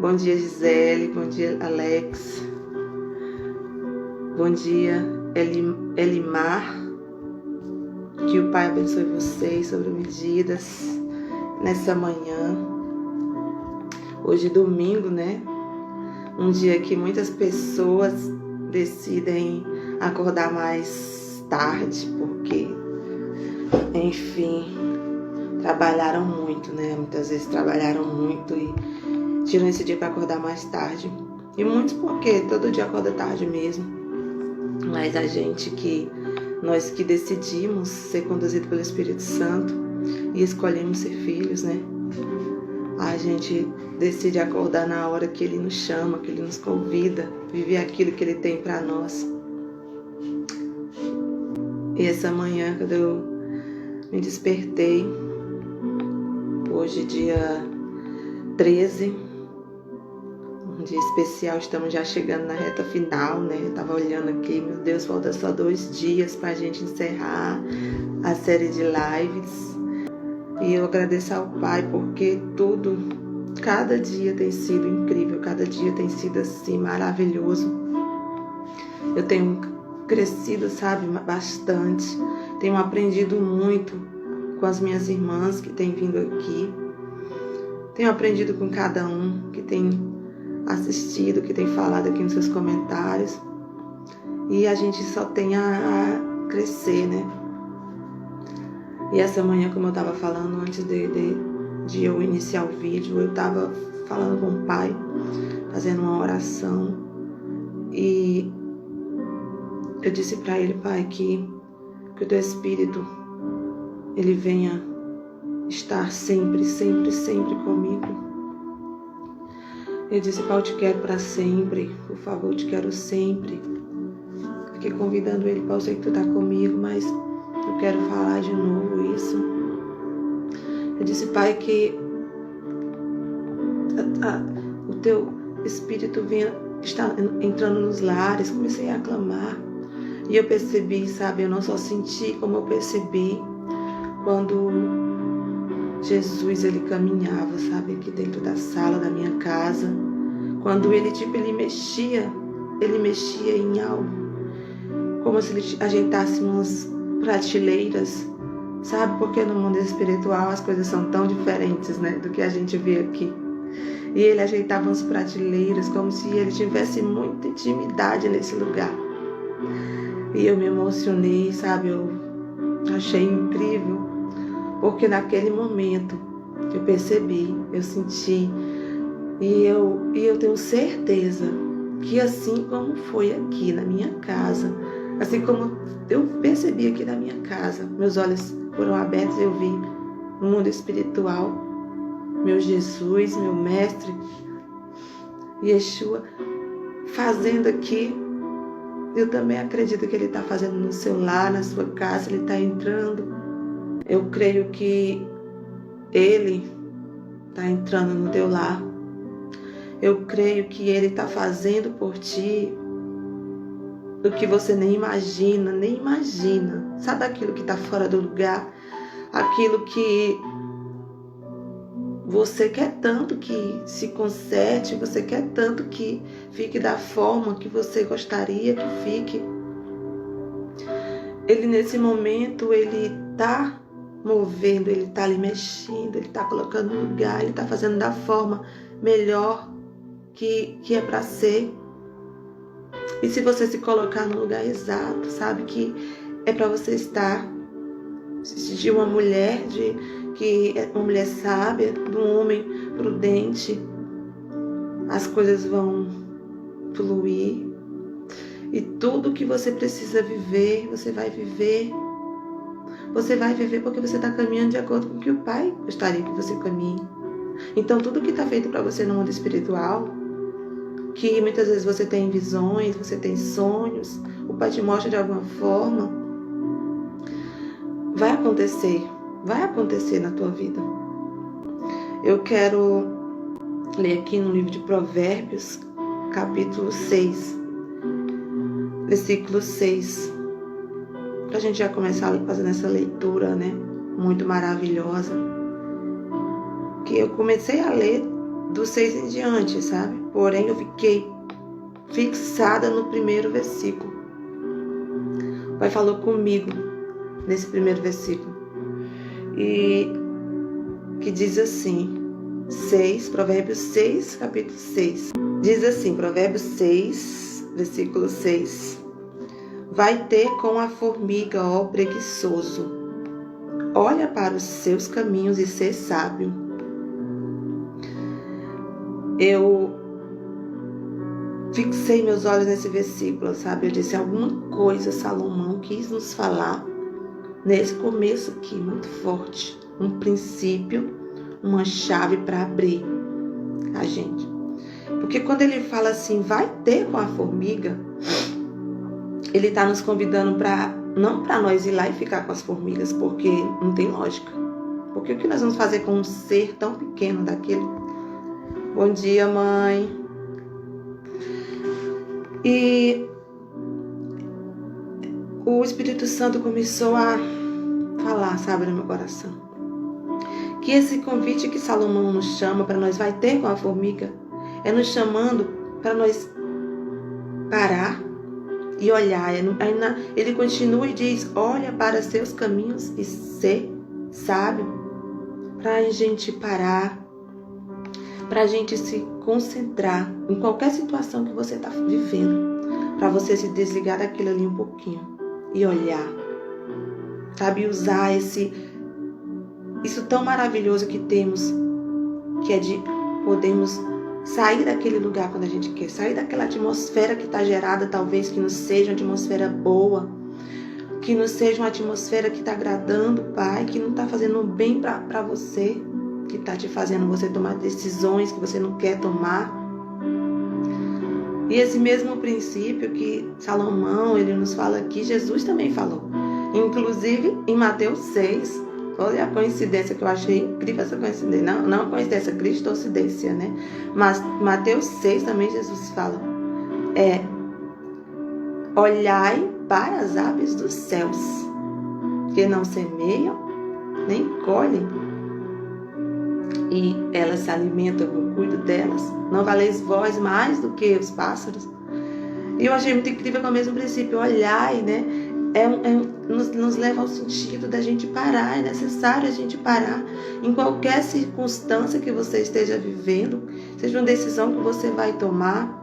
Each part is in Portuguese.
Bom dia, Gisele. Bom dia, Alex. Bom dia, Elimar. Que o Pai abençoe vocês sobre medidas nessa manhã. Hoje domingo, né? Um dia que muitas pessoas decidem acordar mais tarde, porque, enfim, trabalharam muito, né? Muitas vezes trabalharam muito e tiram esse dia para acordar mais tarde. E muitos porque todo dia acorda tarde mesmo. Mas nós que decidimos ser conduzidos pelo Espírito Santo e escolhemos ser filhos, né? A gente decide acordar na hora que Ele nos chama, que Ele nos convida, viver aquilo que Ele tem para nós. E essa manhã, quando eu me despertei, hoje dia 13, um dia especial, estamos já chegando na reta final, né? Eu tava olhando aqui, meu Deus, falta só 2 dias pra gente encerrar a série de lives. E eu agradeço ao Pai porque cada dia tem sido incrível, cada dia tem sido assim, maravilhoso. Eu tenho crescido, sabe, bastante. Tenho aprendido muito com as minhas irmãs que têm vindo aqui. Tenho aprendido com cada um que tem assistido, que tem falado aqui nos seus comentários. E a gente só tem a crescer, né? E essa manhã, como eu estava falando antes de eu iniciar o vídeo, eu estava falando com o Pai, fazendo uma oração. E eu disse para Ele, Pai, que o Teu Espírito, Ele venha estar sempre, sempre, sempre comigo. Eu disse, Pai, eu te quero para sempre, por favor, eu te quero sempre. Fiquei convidando Ele, Pai, eu sei que Tu está comigo, mas eu quero falar de novo isso. Eu disse, Pai, que o Teu Espírito está entrando nos lares. Comecei a clamar e eu percebi, sabe, eu não só senti, como eu percebi quando Jesus, Ele caminhava, sabe, aqui dentro da sala da minha casa. Quando Ele mexia em algo, como se Ele ajeitasse umas prateleiras, sabe? Porque no mundo espiritual as coisas são tão diferentes, né, do que a gente vê aqui. E Ele ajeitava umas prateleiras como se Ele tivesse muita intimidade nesse lugar. E eu me emocionei, sabe? Eu achei incrível, porque naquele momento eu percebi, eu senti, e eu tenho certeza que assim como foi aqui na minha casa, assim como eu percebi aqui na minha casa, meus olhos foram abertos e eu vi no mundo espiritual, meu Jesus, meu Mestre, Yeshua, fazendo aqui. Eu também acredito que Ele está fazendo no seu lar, na sua casa, Ele está entrando. Eu creio que Ele está entrando no teu lar. Eu creio que Ele está fazendo por ti do que você nem imagina. Sabe aquilo que está fora do lugar? Aquilo que você quer tanto que se conserte, você quer tanto que fique da forma que você gostaria que fique. Ele nesse momento, Ele está movendo, Ele está ali mexendo, Ele está colocando no lugar, Ele está fazendo da forma melhor que é para ser. E se você se colocar no lugar exato, sabe que é para você estar de uma mulher, que é uma mulher sábia, de um homem prudente, as coisas vão fluir. E tudo que você precisa viver, você vai viver. Você vai viver porque você está caminhando de acordo com o que o Pai gostaria que você caminhe. Então tudo que está feito para você no mundo espiritual, que muitas vezes você tem visões, você tem sonhos, o Pai te mostra de alguma forma, vai acontecer na tua vida. Eu quero ler aqui no livro de Provérbios, capítulo 6, versículo 6, para a gente já começar fazendo essa leitura, né, muito maravilhosa, que eu comecei a ler do 6 em diante, sabe? Porém, eu fiquei fixada no primeiro versículo. O Pai falou comigo nesse primeiro versículo. E que diz assim, Provérbios 6, capítulo 6. Diz assim, Provérbios 6, versículo 6. Vai ter com a formiga, ó preguiçoso. Olha para os seus caminhos e ser sábio. Eu fixei meus olhos nesse versículo, sabe? Eu disse, alguma coisa Salomão quis nos falar nesse começo aqui, muito forte. Um princípio, uma chave para abrir a gente. Porque quando ele fala assim, vai ter com a formiga, ele está nos convidando não para nós ir lá e ficar com as formigas, porque não tem lógica. Porque o que nós vamos fazer com um ser tão pequeno daquele? Bom dia, mãe. E o Espírito Santo começou a falar, sabe, no meu coração. Que esse convite que Salomão nos chama para nós vai ter com a formiga, é nos chamando para nós parar e olhar. Ele continua e diz, olha para seus caminhos e ser sábio. Para a gente parar, para a gente se concentrar em qualquer situação que você está vivendo, para você se desligar daquilo ali um pouquinho e olhar, sabe, usar isso tão maravilhoso que temos, que é de podermos sair daquele lugar quando a gente quer, sair daquela atmosfera que está gerada, talvez que não seja uma atmosfera boa, que não seja uma atmosfera que está agradando o Pai, que não está fazendo bem para você, que está te fazendo você tomar decisões que você não quer tomar. E esse mesmo princípio que Salomão, ele nos fala aqui, Jesus também falou. Inclusive em Mateus 6, olha a coincidência que eu achei incrível, essa coincidência, não coincidência, cristocidência, né? Mas Mateus 6 também Jesus fala, olhai para as aves dos céus, que não semeiam, nem colhem, e elas se alimentam, eu cuido delas. Não valeis vós mais do que os pássaros? E eu achei muito incrível com o mesmo princípio, olhai, né? Nos leva ao sentido da gente parar. É necessário a gente parar em qualquer circunstância que você esteja vivendo, seja uma decisão que você vai tomar,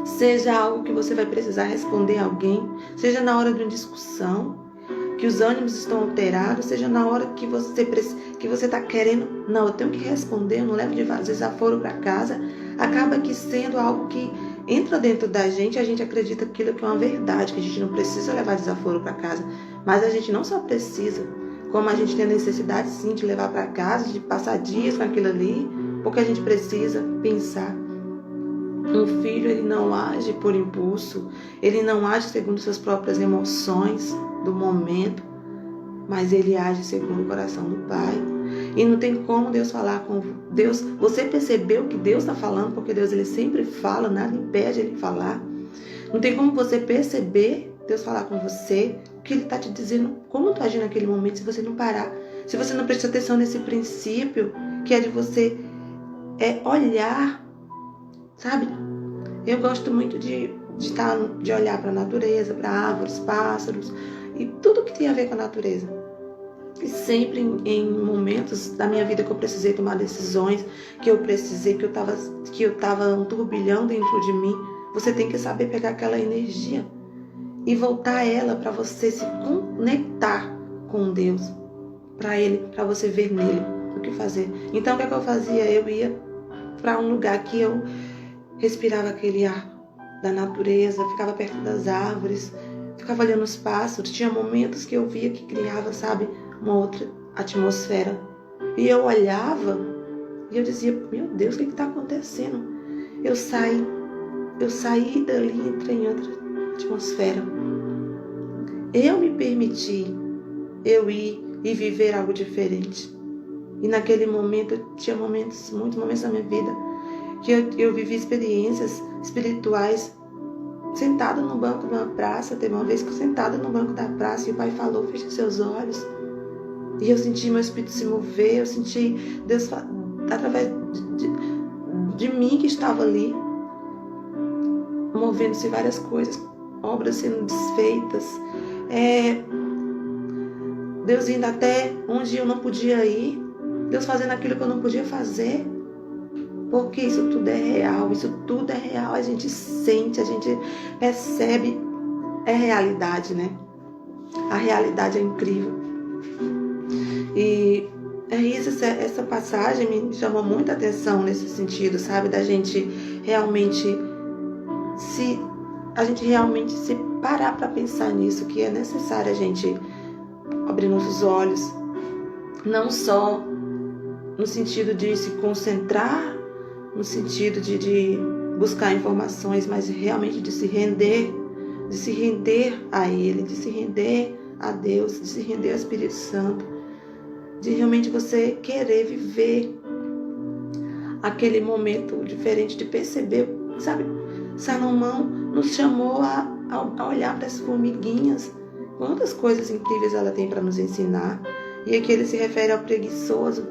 seja algo que você vai precisar responder a alguém, seja na hora de uma discussão, que os ânimos estão alterados, seja na hora que você está querendo, não, eu tenho que responder, eu não levo desaforo para casa, acaba que sendo algo que entra dentro da gente, a gente acredita que aquilo que é uma verdade, que a gente não precisa levar desaforo para casa, mas a gente não só precisa, como a gente tem a necessidade sim de levar para casa, de passar dias com aquilo ali, porque a gente precisa pensar. Um filho, ele não age por impulso, ele não age segundo suas próprias emoções do momento, mas ele age segundo o coração do Pai. E não tem como Deus falar com Deus. Você percebeu que Deus está falando, porque Deus ele sempre fala, nada impede ele falar. Não tem como você perceber Deus falar com você, o que ele está te dizendo, como tu agir naquele momento, se você não parar, se você não prestar atenção nesse princípio, que é de você olhar, sabe? Eu gosto muito de olhar para a natureza, para árvores, pássaros e tudo que tem a ver com a natureza. E sempre em momentos da minha vida que eu precisei tomar decisões, que eu estava um turbilhão dentro de mim, você tem que saber pegar aquela energia e voltar ela para você se conectar com Deus, para você ver nele o que fazer. Então o que eu fazia? Eu ia para um lugar que eu respirava aquele ar da natureza, ficava perto das árvores, ficava olhando os pássaros. Tinha momentos que eu via que criava, sabe, uma outra atmosfera. E eu olhava e eu dizia, meu Deus, o que está acontecendo? Eu saí dali e entrei em outra atmosfera. Eu me permiti eu ir e viver algo diferente. E naquele momento, tinha muitos momentos da minha vida que eu vivi experiências espirituais sentada no banco de uma praça. Teve uma vez que eu sentada no banco da praça e o Pai falou, feche seus olhos. E eu senti meu espírito se mover, eu senti Deus através de mim que estava ali, movendo-se várias coisas, obras sendo desfeitas, Deus indo até onde eu não podia ir, Deus fazendo aquilo que eu não podia fazer, porque isso tudo é real, a gente sente, a gente percebe, é realidade, né? A realidade é incrível. E é isso, essa passagem me chamou muita atenção nesse sentido, sabe? Da gente realmente se parar para pensar nisso, que é necessário a gente abrir nossos olhos, não só no sentido de se concentrar, no sentido de buscar informações, mas realmente de se render a Ele, de se render a Deus, de se render ao Espírito Santo, de realmente você querer viver aquele momento diferente, de perceber, sabe? Salomão nos chamou a olhar para as formiguinhas, quantas coisas incríveis ela tem para nos ensinar. E aqui ele se refere ao preguiçoso,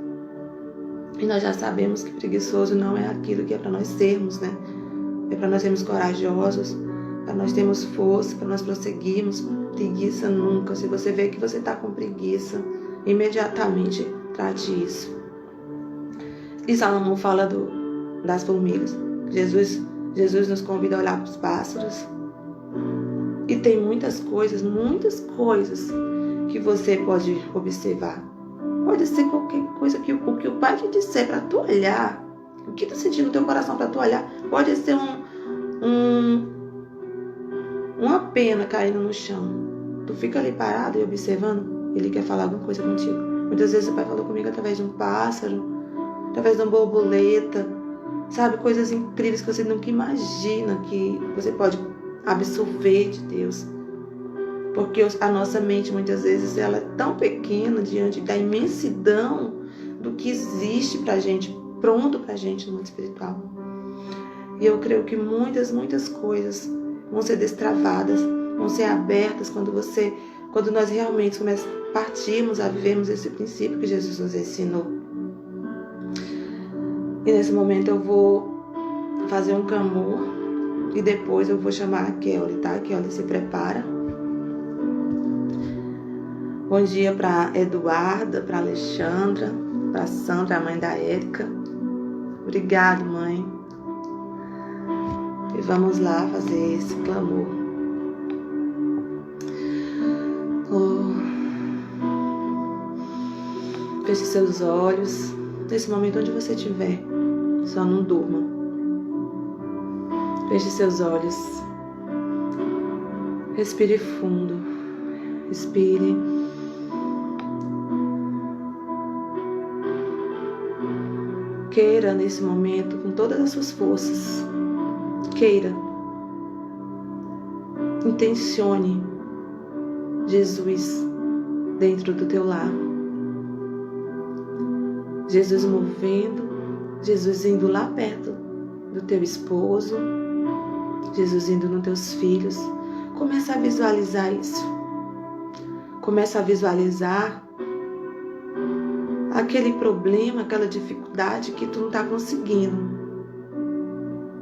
e nós já sabemos que preguiçoso não é aquilo que é para nós sermos, né? É para nós sermos corajosos, para nós termos força, para nós prosseguirmos. Preguiça nunca. Se você vê que você está com preguiça, imediatamente trate isso. E Salomão fala das formigas. Jesus nos convida a olhar para os pássaros. E tem muitas coisas que você pode observar. Pode ser qualquer coisa que o Pai te disser para tu olhar. O que tu sentir no teu coração para tu olhar. Pode ser uma pena caindo no chão. Tu fica ali parado e observando. Ele quer falar alguma coisa contigo. Muitas vezes o Pai falou comigo através de um pássaro, através de uma borboleta. Sabe, coisas incríveis que você nunca imagina que você pode absorver de Deus. Porque a nossa mente, muitas vezes, ela é tão pequena diante da imensidão do que existe pra gente, pronto pra gente no mundo espiritual. E eu creio que muitas coisas vão ser destravadas, vão ser abertas quando nós realmente partirmos a vivermos esse princípio que Jesus nos ensinou. E nesse momento eu vou fazer um clamor e depois eu vou chamar a Kelly, tá? A Kelly se prepara. Bom dia para Eduarda, para Alexandra, para Sandra, a mãe da Érica. Obrigado, mãe. E vamos lá fazer esse clamor. Feche seus olhos. Nesse momento onde você estiver, só não durma. Feche seus olhos. Respire fundo. Respire. Queira nesse momento com todas as suas forças. Queira. Intencione Jesus dentro do teu lar. Jesus movendo, Jesus indo lá perto do teu esposo, Jesus indo nos teus filhos. Começa a visualizar isso. Começa a visualizar aquele problema, aquela dificuldade que tu não está conseguindo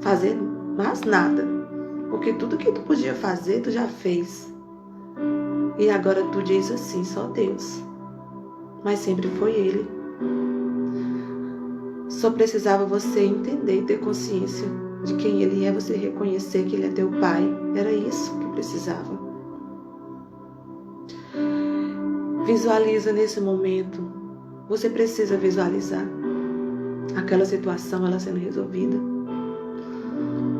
fazer mais nada. Porque tudo que tu podia fazer, tu já fez. E agora tu diz assim, só Deus. Mas sempre foi Ele. Só precisava você entender e ter consciência de quem Ele é, você reconhecer que Ele é teu Pai. Era isso que precisava. Visualiza nesse momento. Você precisa visualizar aquela situação, ela sendo resolvida.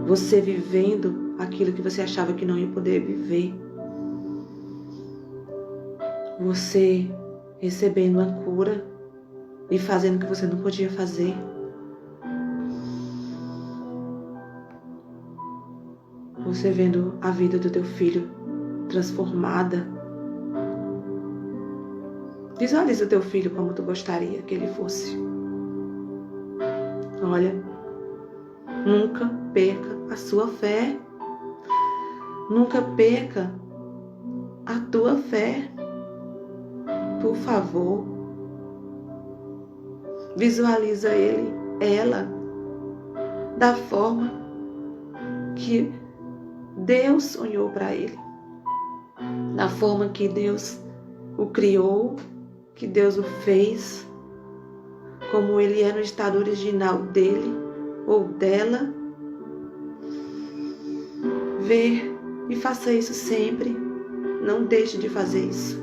Você vivendo aquilo que você achava que não ia poder viver. Você recebendo uma cura e fazendo o que você não podia fazer. Você vendo a vida do teu filho transformada. Visualiza o teu filho como tu gostaria que ele fosse. Olha, nunca perca a sua fé. Nunca perca a tua fé. Por favor. Visualiza ele, ela, da forma que Deus sonhou para ele, da forma que Deus o criou, que Deus o fez, como ele é no estado original dele ou dela. Ver e faça isso sempre. Não deixe de fazer isso.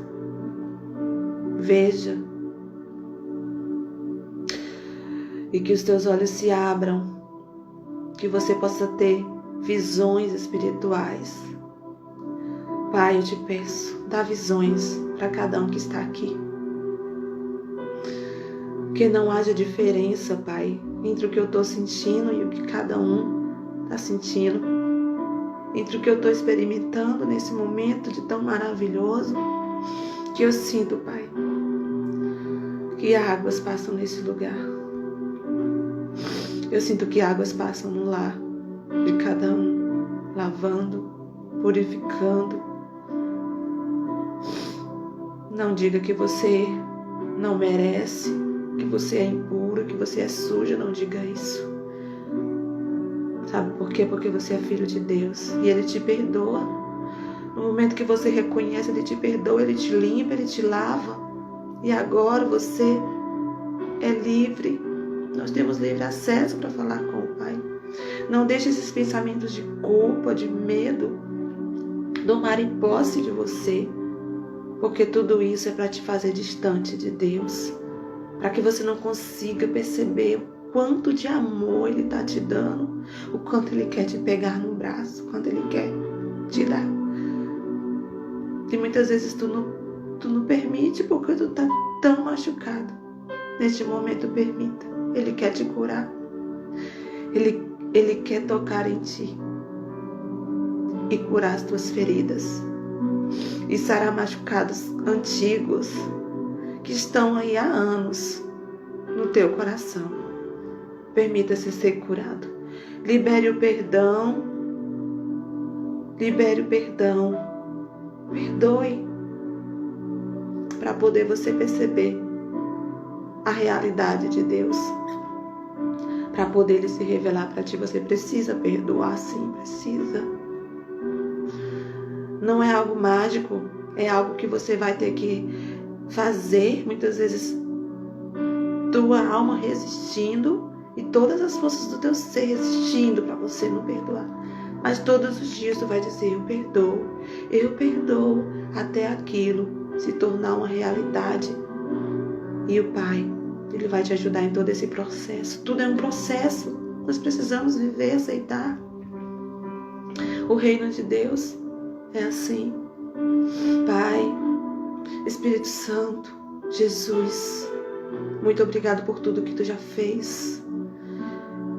Veja. E que os teus olhos se abram. Que você possa ter visões espirituais. Pai, eu te peço, dá visões para cada um que está aqui. Que não haja diferença, Pai, entre o que eu estou sentindo e o que cada um está sentindo. Entre o que eu estou experimentando nesse momento de tão maravilhoso que eu sinto, Pai. Que águas passam nesse lugar. Eu sinto que águas passam no lar de cada um, lavando, purificando. Não diga que você não merece, que você é impuro, que você é suja, não diga isso. Sabe por quê? Porque você é filho de Deus e Ele te perdoa. No momento que você reconhece, Ele te perdoa, Ele te limpa, Ele te lava. E agora você é livre. Nós temos livre acesso para falar com o Pai. Não deixe esses pensamentos de culpa, de medo, tomarem posse de você. Porque tudo isso é para te fazer distante de Deus. Para que você não consiga perceber o quanto de amor Ele está te dando. O quanto Ele quer te pegar no braço. O quanto Ele quer te dar. E muitas vezes tu não permite porque tu está tão machucado. Neste momento permita. Ele quer te curar. Ele quer tocar em ti. E curar as tuas feridas. E sarar machucados antigos que estão aí há anos no teu coração. Permita-se ser curado. Libere o perdão. Libere o perdão. Perdoe. Para poder você perceber a realidade de Deus. Para poder Ele se revelar para ti, você precisa perdoar, sim, precisa. Não é algo mágico, é algo que você vai ter que fazer, muitas vezes tua alma resistindo e todas as forças do teu ser resistindo para você não perdoar. Mas todos os dias tu vai dizer, eu perdoo, até aquilo se tornar uma realidade. E o Pai, Ele vai te ajudar em todo esse processo. Tudo é um processo, nós precisamos viver, aceitar. O reino de Deus é assim. Pai, Espírito Santo, Jesus, muito obrigado por tudo que Tu já fez.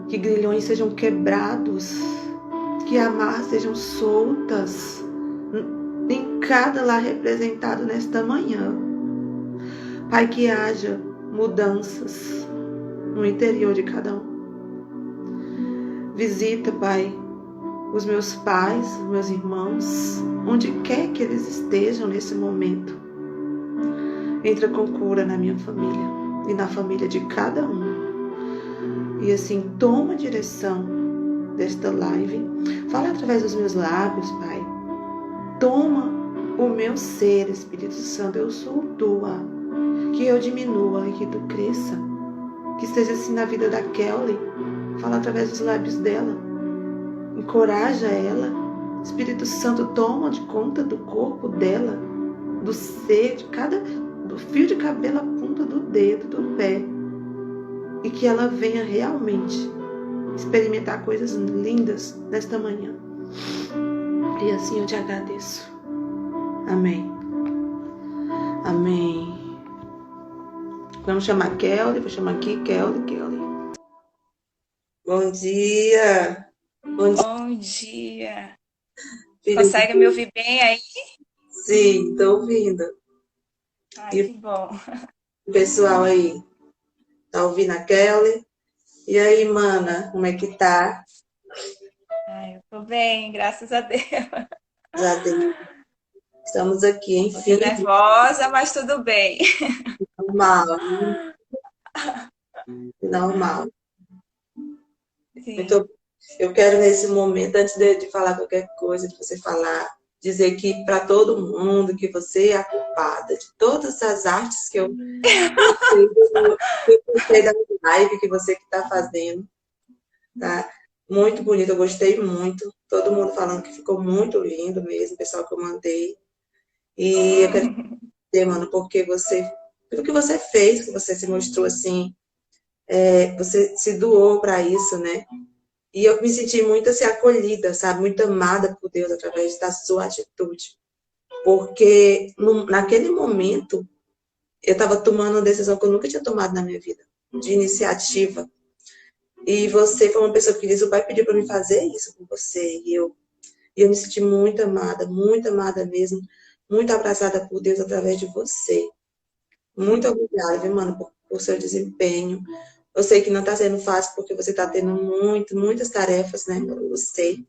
Que grilhões sejam quebrados, que amarras sejam soltas em cada lar representado nesta manhã. Pai, que haja mudanças no interior de cada um. Visita, Pai, os meus pais, os meus irmãos, onde quer que eles estejam nesse momento. Entra com cura na minha família e na família de cada um. E assim, toma a direção desta live. Fala através dos meus lábios, Pai. Toma o meu ser, Espírito Santo, eu sou tua. Que eu diminua e que tu cresça. Que seja assim na vida da Kelly. Fala através dos lábios dela. Encoraja ela. Espírito Santo, toma de conta do corpo dela, do ser, do fio de cabelo à ponta do dedo, do pé. E que ela venha realmente experimentar coisas lindas nesta manhã. E assim eu te agradeço. Amém. Amém. Vamos chamar Kelly. Vou chamar aqui Kelly. Bom dia. Bom dia. Consegue me ouvir bem aí? Sim, estou ouvindo. Ai, que bom. O pessoal aí, tá ouvindo a Kelly? E aí, mana, como é que tá? Ai, eu tô bem, graças a Deus. Já tem... Estamos aqui, Um enfim. pouquinho nervosa, mas tudo bem. Normal. Normal. Sim. Muito, eu quero, nesse momento, antes de falar qualquer coisa, de você falar, dizer que para todo mundo que você é a culpada de todas as artes que eu gostei da live que você que está fazendo, tá? Muito bonito, eu gostei muito. Todo mundo falando que ficou muito lindo mesmo, o pessoal que eu mandei. E eu quero dizer, mano, porque você, tudo que você fez, que você se mostrou assim, você se doou para isso, né? E eu me senti muito assim, acolhida, sabe? Muito amada por Deus através da sua atitude. Porque naquele momento eu estava tomando uma decisão que eu nunca tinha tomado na minha vida, de iniciativa. E você foi uma pessoa que disse: o pai pediu para mim fazer isso com você. E eu me senti muito amada mesmo, muito abraçada por Deus através de você. Muito obrigada, viu, mano, por seu desempenho. Eu sei que não está sendo fácil porque você está tendo muitas tarefas, né? Eu sei.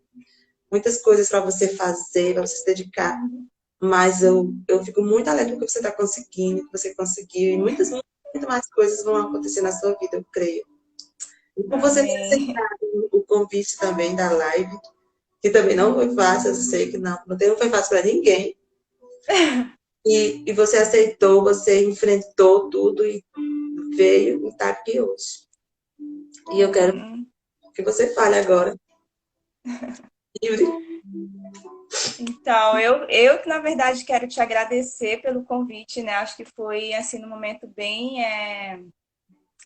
Muitas coisas para você fazer, para você se dedicar. Mas eu fico muito alegre porque você está conseguindo, que você conseguiu. E muito mais coisas vão acontecer na sua vida, eu creio. E por você ter Amém. aceitado o convite também da live, que também não foi fácil, eu sei que não foi fácil para ninguém. E você aceitou, você enfrentou tudo e veio e está aqui hoje. E eu quero que você fale agora. Livre. Então, eu que na verdade quero te agradecer pelo convite, né? Acho que foi assim num momento bem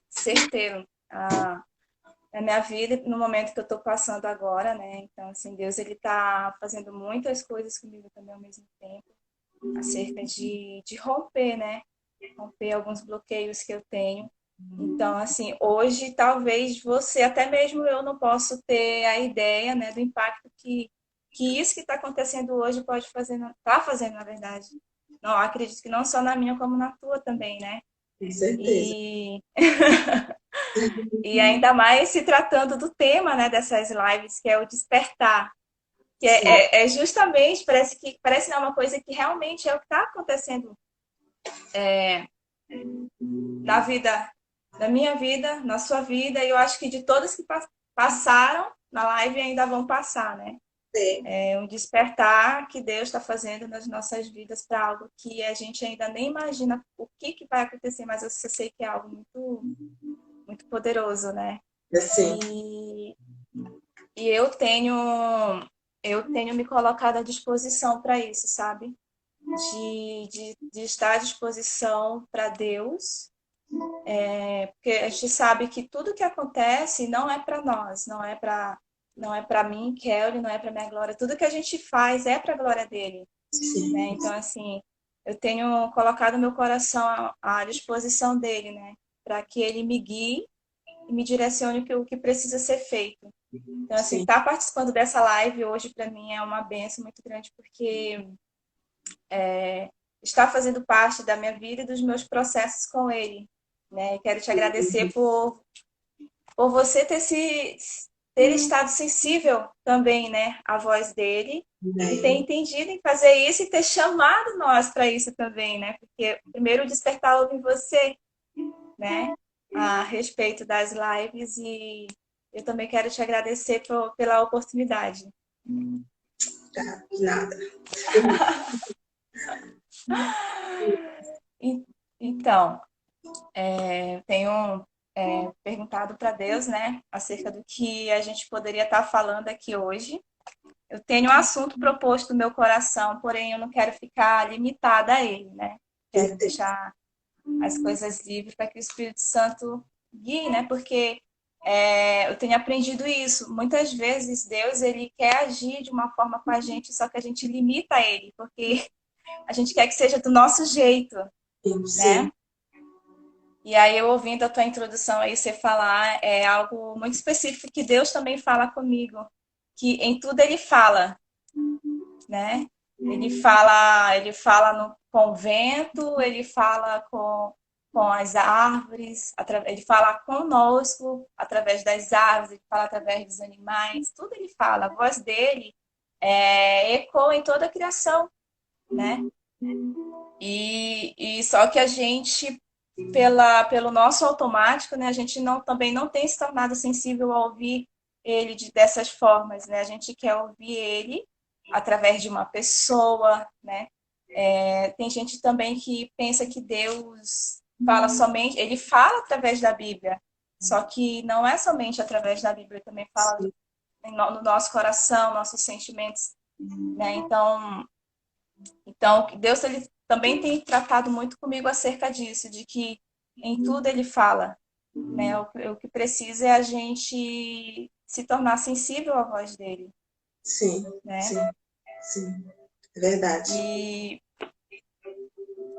certeiro na minha vida, no momento que eu estou passando agora, né? Então, assim, Deus ele está fazendo muitas coisas comigo também ao mesmo tempo, acerca de romper, né? Romper alguns bloqueios que eu tenho. Então, assim, hoje talvez você, até mesmo eu não posso ter a ideia, né, do impacto que isso que está acontecendo hoje pode fazer, está fazendo, na verdade. Não, acredito que não só na minha, como na tua também, né? Com certeza. E, e ainda mais se tratando do tema, né, dessas lives, que é o despertar. Que Sim, é justamente, parece não, uma coisa que realmente é o que está acontecendo na vida, na minha vida, na sua vida, e eu acho que de todas que passaram na live ainda vão passar, né? sim. É um despertar que Deus está fazendo nas nossas vidas para algo que a gente ainda nem imagina o que vai acontecer, mas eu sei que é algo muito poderoso, né? Assim, E, e eu tenho me colocado à disposição para isso, sabe? De estar à disposição para Deus, porque a gente sabe que tudo que acontece não é para nós, não é para mim, Kelly, não é para minha glória. Tudo que a gente faz é para a glória dele, né? sim, Então, assim, eu tenho colocado meu coração à disposição dele, né? Para que ele me guie e me direcione o que precisa ser feito. Então, assim, sim. estar participando dessa live hoje para mim é uma benção muito grande, porque está fazendo parte da minha vida e dos meus processos com ele, né? E quero te agradecer por você ter estado sensível também, né, à voz dele e ter Amém. entendido em fazer isso e ter chamado nós para isso também, né? Porque primeiro o despertar houve em você, né, a respeito das lives e eu também quero te agradecer pela oportunidade. Tá, de nada. Então, eu tenho perguntado para Deus, né, acerca do que a gente poderia estar falando aqui hoje. Eu tenho um assunto proposto no meu coração, porém eu não quero ficar limitada a ele, né? Quero Certeza. deixar as coisas livres para que o Espírito Santo guie, né? Porque eu tenho aprendido isso. Muitas vezes Deus ele quer agir de uma forma com a gente, só que a gente limita ele, porque a gente quer que seja do nosso jeito, Sim, né? E aí, eu ouvindo a tua introdução aí, você falar é algo muito específico que Deus também fala comigo, que em tudo ele fala, né? Ele fala com o vento, ele fala com as árvores, ele fala conosco através das árvores, ele fala através dos animais, tudo ele fala. A voz dele ecoa em toda a criação, né? E só que a gente, pelo nosso automático, né, a gente também não tem se tornado sensível a ouvir ele dessas formas, né? A gente quer ouvir ele através de uma pessoa, né? Tem gente também que pensa que Deus fala somente, ele fala através da Bíblia, só que não é somente através da Bíblia, ele também fala sim, no nosso coração, nossos sentimentos, né? Então Deus ele também tem tratado muito comigo acerca disso, de que em tudo ele fala, né? O que precisa é a gente se tornar sensível à voz dele, sim, né? sim, sim, é verdade.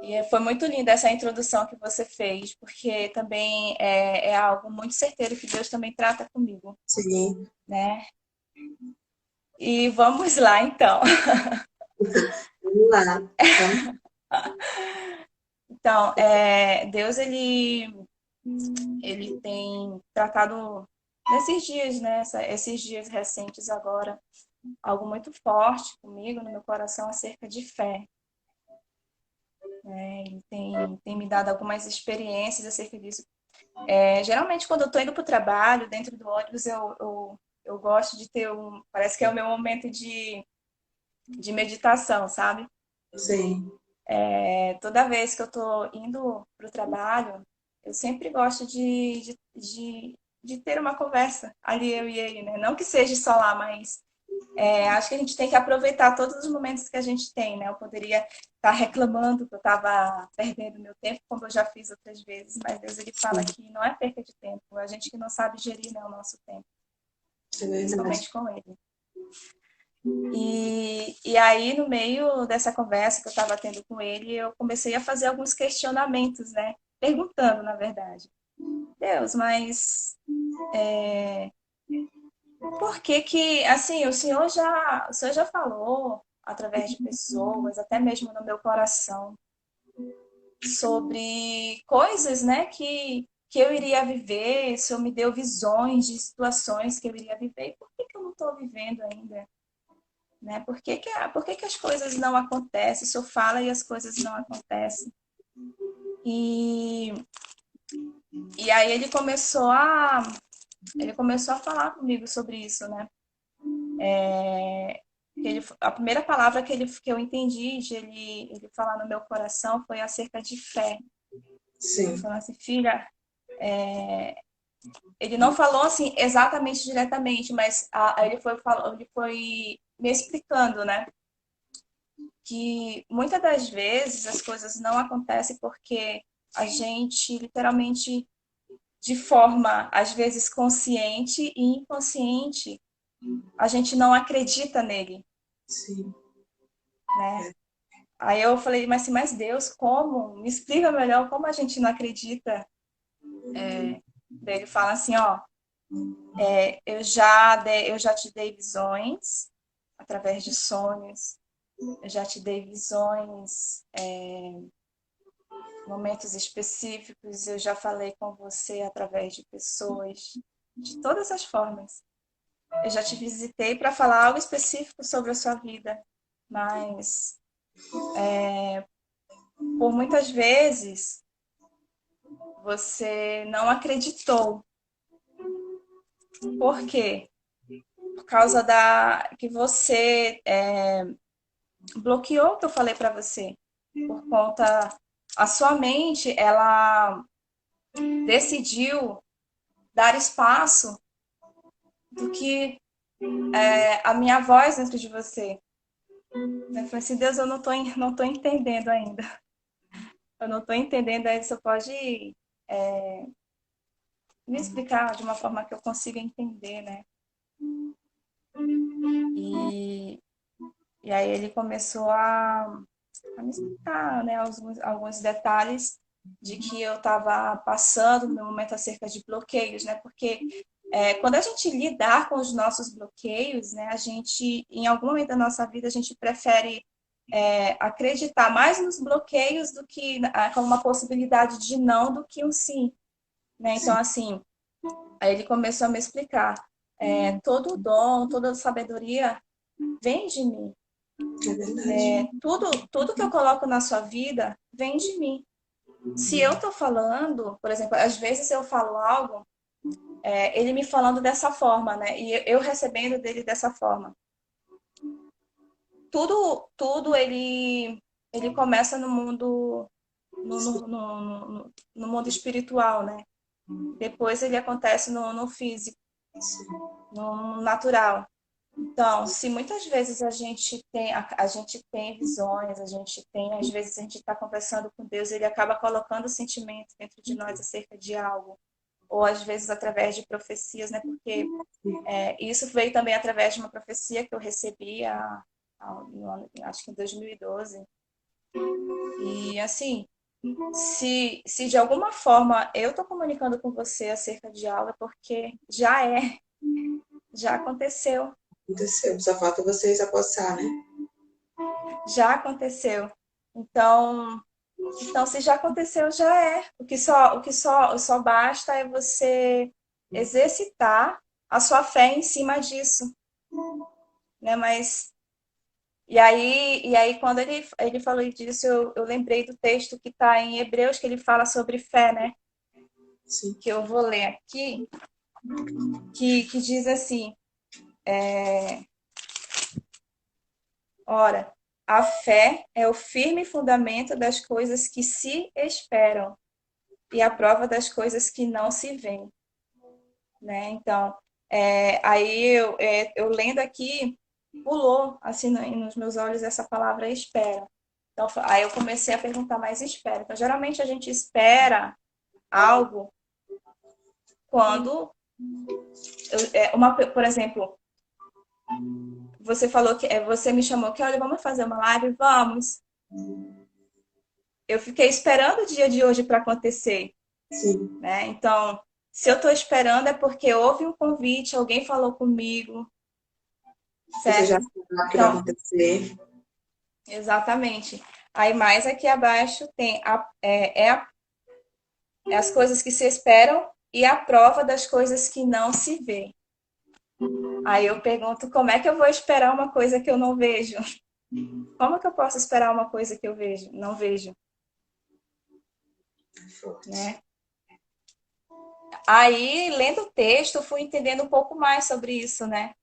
E foi muito linda essa introdução que você fez, porque também é algo muito certeiro que Deus também trata comigo, Sim, né? E vamos lá, então. vamos lá. Vamos. Então, Deus, ele tem tratado nesses dias, né? Esses dias recentes agora, algo muito forte comigo, no meu coração, acerca de fé. Né? Ele tem me dado algumas experiências acerca disso. Geralmente, quando eu estou indo para o trabalho, dentro do ônibus, eu gosto de ter parece que é o meu momento de meditação, sabe? Sim, Toda vez que eu estou indo para o trabalho, eu sempre gosto de ter uma conversa ali, eu e ele, né? Não que seja só lá, mas acho que a gente tem que aproveitar todos os momentos que a gente tem, né? Eu poderia estar reclamando que eu estava perdendo meu tempo, como eu já fiz outras vezes, mas Deus ele fala sim, que não é perca de tempo, é a gente que não sabe gerir, né, o nosso tempo, é verdade. principalmente com ele. E aí, no meio dessa conversa que eu estava tendo com ele, eu comecei a fazer alguns questionamentos, né? Perguntando, na verdade. Deus, mas por que que, assim, o senhor já falou através de pessoas, até mesmo no meu coração, sobre coisas, né, que eu iria viver, o senhor me deu visões de situações que eu iria viver, e por que que eu não estou vivendo ainda? Né? Por que que as coisas não acontecem? O senhor fala e as coisas não acontecem. E, e aí ele começou a falar comigo sobre isso, né? A primeira palavra que eu entendi de ele falar no meu coração foi acerca de fé. Ele Sim, falou assim, filha, ele não falou assim exatamente diretamente, mas ele foi me explicando, né? Que muitas das vezes as coisas não acontecem porque a gente literalmente de forma às vezes consciente e inconsciente a gente não acredita nele, sim, né? Aí eu falei, mas Deus, como? Me explica melhor como a gente não acredita. Daí ele fala assim, ó, eu já te dei visões através de sonhos, eu já te dei visões, momentos específicos, eu já falei com você através de pessoas, de todas as formas. Eu já te visitei para falar algo específico sobre a sua vida, mas por muitas vezes você não acreditou. Por quê? Por causa da que você bloqueou o que eu falei para você. Por conta a sua mente, ela decidiu dar espaço do que a minha voz dentro de você. Eu falei assim, Deus, eu não tô entendendo ainda. Eu não tô entendendo ainda. Você pode me explicar de uma forma que eu consiga entender, né? E, e aí ele começou a me explicar, né, alguns detalhes de que eu estava passando no momento acerca de bloqueios, né? Porque quando a gente lidar com os nossos bloqueios, né, a gente, em algum momento da nossa vida, a gente prefere acreditar mais nos bloqueios do que como uma possibilidade de não do que um sim, né? Então, assim, aí ele começou a me explicar. Todo o dom, toda a sabedoria vem de mim. é verdade. Tudo que eu coloco na sua vida vem de mim. Se eu estou falando, por exemplo, às vezes eu falo algo ele me falando dessa forma, né? E eu recebendo dele dessa forma. Tudo ele começa no mundo no mundo espiritual, né? Depois ele acontece no físico, no natural. Então, se muitas vezes a gente tem visões, às vezes a gente está conversando com Deus, ele acaba colocando sentimento dentro de nós acerca de algo, ou às vezes através de profecias, né? Porque isso veio também através de uma profecia que eu recebi acho que em 2012. E assim, se de alguma forma eu estou comunicando com você acerca de algo, é porque já aconteceu. Aconteceu. Só falta vocês apossar, né? Já aconteceu. Então, se já aconteceu, já é. O que só basta é você exercitar a sua fé em cima disso, né? Mas e aí quando ele falou disso, eu lembrei do texto que está em Hebreus, que ele fala sobre fé, né? Sim. Que eu vou ler aqui, que diz assim: ora, a fé é o firme fundamento das coisas que se esperam e a prova das coisas que não se veem, né? Então, aí eu lendo aqui, pulou assim nos meus olhos essa palavra espera. Então, aí eu comecei a perguntar mais espera. Então, geralmente a gente espera algo quando, por exemplo, você falou que você me chamou que olha, vamos fazer uma live, vamos. Eu fiquei esperando o dia de hoje para acontecer, Sim. né? Então, se eu estou esperando é porque houve um convite, alguém falou comigo, Você já certo? sabe o que vai Então, acontecer. exatamente. Aí mais aqui abaixo tem as coisas que se esperam e a prova das coisas que não se vê. Aí eu pergunto, como é que eu vou esperar uma coisa que eu não vejo? Como que eu posso esperar uma coisa que eu vejo, não vejo, Forte. né? Aí, lendo o texto, fui entendendo um pouco mais sobre isso, né?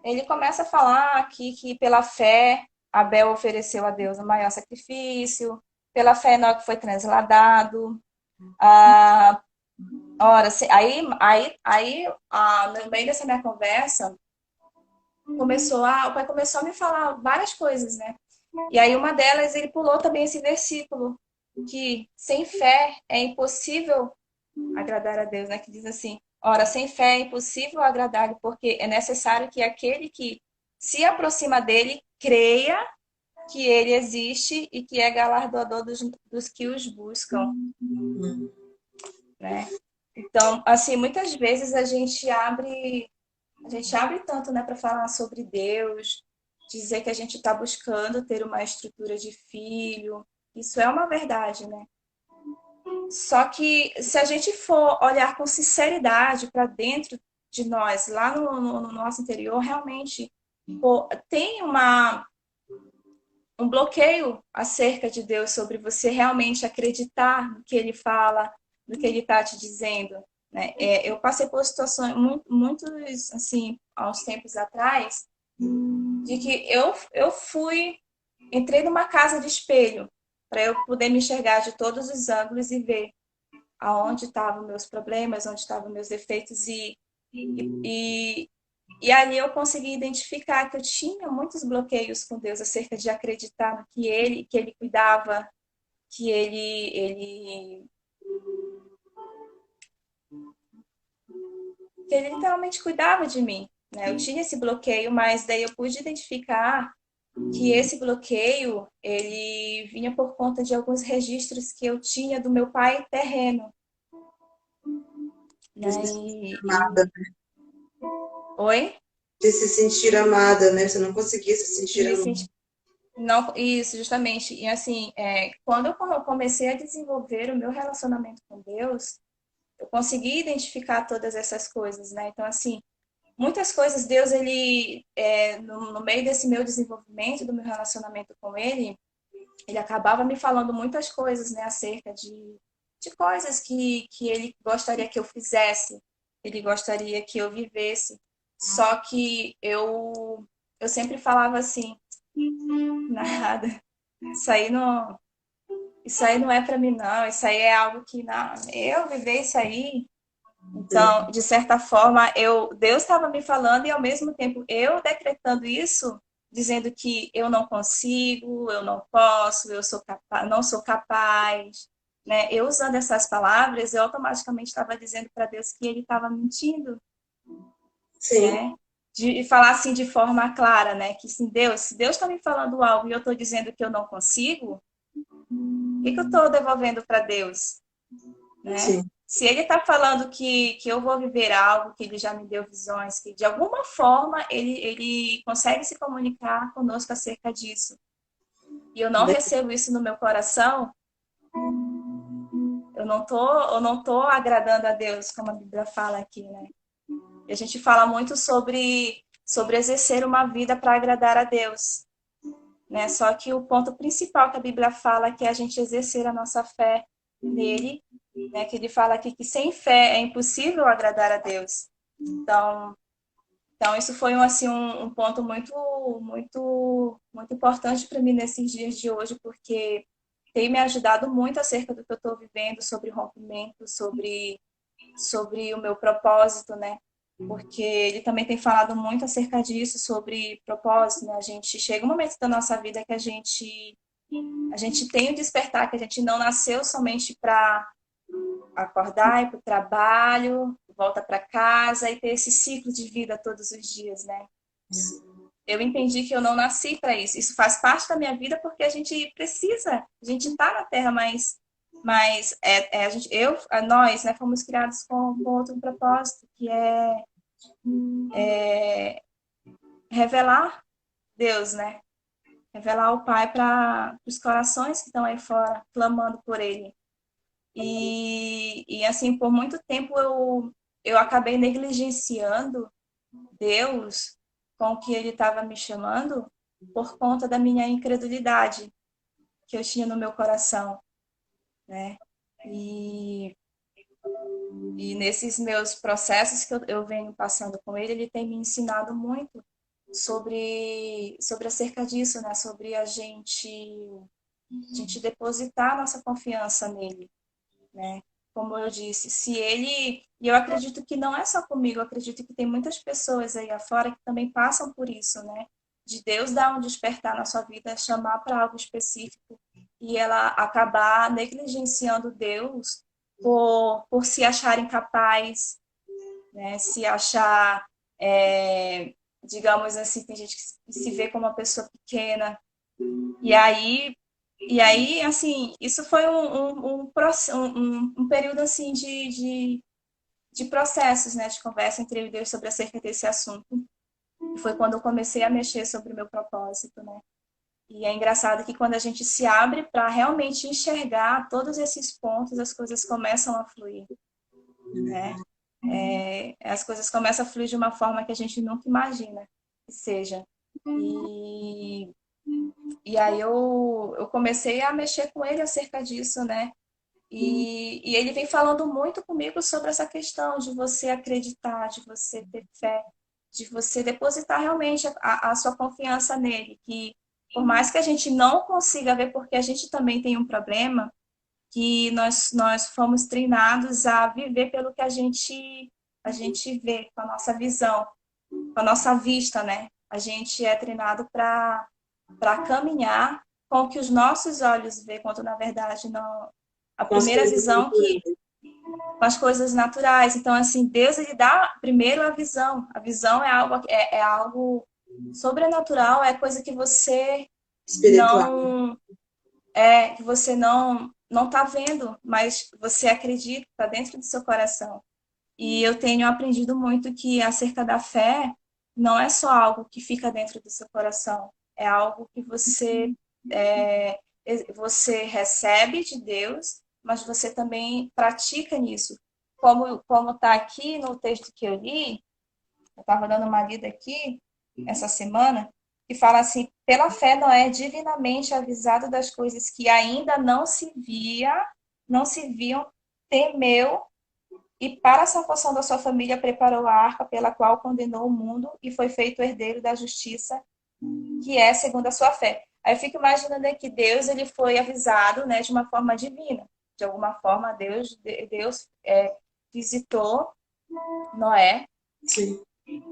Ele começa a falar aqui que pela fé Abel ofereceu a Deus o maior sacrifício, pela fé Enoque foi transladado. Ah, ora, no meio dessa minha conversa, o pai começou a me falar várias coisas, né? E aí uma delas ele pulou também esse versículo que sem fé é impossível agradar a Deus, né? Que diz assim: ora, sem fé é impossível agradar-lhe, porque é necessário que aquele que se aproxima dele creia que ele existe e que é galardoador dos que os buscam, né? Então, assim, muitas vezes a gente abre tanto, né, para falar sobre Deus, dizer que a gente está buscando ter uma estrutura de filho. Isso é uma verdade, né? Só que se a gente for olhar com sinceridade para dentro de nós, lá no nosso interior, realmente tem um bloqueio acerca de Deus sobre você realmente acreditar no que Ele fala, no que Ele está te dizendo. Né? Eu passei por situações muitos, assim, há uns tempos atrás, de que entrei numa casa de espelho para eu poder me enxergar de todos os ângulos e ver aonde estavam meus problemas, onde estavam meus defeitos e, e ali eu consegui identificar que eu tinha muitos bloqueios com Deus acerca de acreditar no que ele cuidava, que ele literalmente cuidava de mim, né? Eu tinha esse bloqueio, mas daí eu pude identificar que esse bloqueio ele vinha por conta de alguns registros que eu tinha do meu pai terreno, De né? se sentir amada, Oi? de se sentir amada, né? Você não conseguia se sentir E amada. senti... Não, isso, justamente. E assim, quando eu comecei a desenvolver o meu relacionamento com Deus, eu consegui identificar todas essas coisas, né? Então, assim, muitas coisas Deus, ele, no meio desse meu desenvolvimento, do meu relacionamento com ele acabava me falando muitas coisas, né, acerca de coisas que ele gostaria que eu fizesse. ele gostaria que eu vivesse. Só que eu sempre falava assim, nada, isso aí não, isso aí não é para mim não, isso aí é algo que não, eu viver isso aí. Então, de certa forma, Deus estava me falando e ao mesmo tempo eu decretando isso, dizendo que eu não consigo, eu não posso, eu sou capaz, não sou capaz, né? Eu usando essas palavras, eu automaticamente estava dizendo para Deus que ele estava mentindo, Sim. né? De falar assim de forma clara, né? Que se Deus está me falando algo e eu estou dizendo que eu não consigo, o que eu estou devolvendo para Deus, né? Sim. Se ele está falando que eu vou viver algo, que ele já me deu visões, que de alguma forma ele consegue se comunicar conosco acerca disso, e eu não recebo isso no meu coração, eu não tô agradando a Deus, como a Bíblia fala aqui, né? E a gente fala muito sobre exercer uma vida para agradar a Deus, né? Só que o ponto principal que a Bíblia fala é que é a gente exercer a nossa fé nele, né? Que ele fala aqui que sem fé é impossível agradar a Deus. Então isso foi um ponto muito importante para mim nesses dias de hoje, porque tem me ajudado muito acerca do que eu estou vivendo, sobre rompimento, sobre o meu propósito, né? Porque ele também tem falado muito acerca disso, sobre propósito, né? A gente chega um momento da nossa vida que a gente tem o despertar, que a gente não nasceu somente para acordar, ir para o trabalho, volta para casa e ter esse ciclo de vida todos os dias, né? Eu entendi que eu não nasci para isso. Isso faz parte da minha vida porque a gente precisa, a gente está na Terra, mas a gente, nós, né, fomos criados com outro propósito, que é revelar Deus, né? Revelar o Pai para os corações que estão aí fora, clamando por Ele. E assim, por muito tempo eu acabei negligenciando Deus com o que Ele estava me chamando por conta da minha incredulidade que eu tinha no meu coração, né? E, e nesses meus processos que eu venho passando com Ele tem me ensinado muito sobre acerca disso, né? Sobre a gente depositar nossa confiança nele, né? Como eu disse, se ele, e eu acredito que não é só comigo, eu acredito que tem muitas pessoas aí afora que também passam por isso, né? De Deus dar um despertar na sua vida, chamar para algo específico e ela acabar negligenciando Deus por se achar incapaz, né? Se achar, digamos assim, tem gente que se vê como uma pessoa pequena. E aí, assim, isso foi um período, assim, de processos, né? De conversa entre eu e Deus sobre acerca desse assunto. E foi quando eu comecei a mexer sobre o meu propósito, né? E é engraçado que quando a gente se abre para realmente enxergar todos esses pontos, as coisas começam a fluir, né? As coisas começam a fluir de uma forma que a gente nunca imagina que seja. E, e aí eu comecei a mexer com ele acerca disso, né? E ele vem falando muito comigo sobre essa questão de você acreditar, de você ter fé, de você depositar realmente a sua confiança nele. Que por mais que a gente não consiga ver, porque a gente também tem um problema, que nós fomos treinados a viver pelo que a gente vê, com a nossa visão, com a nossa vista, né? A gente é treinado para caminhar com o que os nossos olhos vê, quando na verdade não. A Com as primeira coisas visão que naturais. com as coisas naturais. Então, assim, Deus ele dá primeiro a visão. A visão é algo sobrenatural, é coisa que você Espiritual. que você não está vendo, mas você acredita, está dentro do seu coração. E eu tenho aprendido muito que acerca da fé não é só algo que fica dentro do seu coração, é algo que é, você recebe de Deus, mas você também pratica nisso. Como está aqui no texto que eu li, eu estava dando uma lida aqui essa semana, que fala assim: pela fé Noé é divinamente avisado das coisas que ainda não se viam, temeu e para a salvação da sua família preparou a arca pela qual condenou o mundo e foi feito herdeiro da justiça, que é segundo a sua fé. Aí eu fico imaginando que Deus ele foi avisado, né, de uma forma divina. De alguma forma, Deus visitou Noé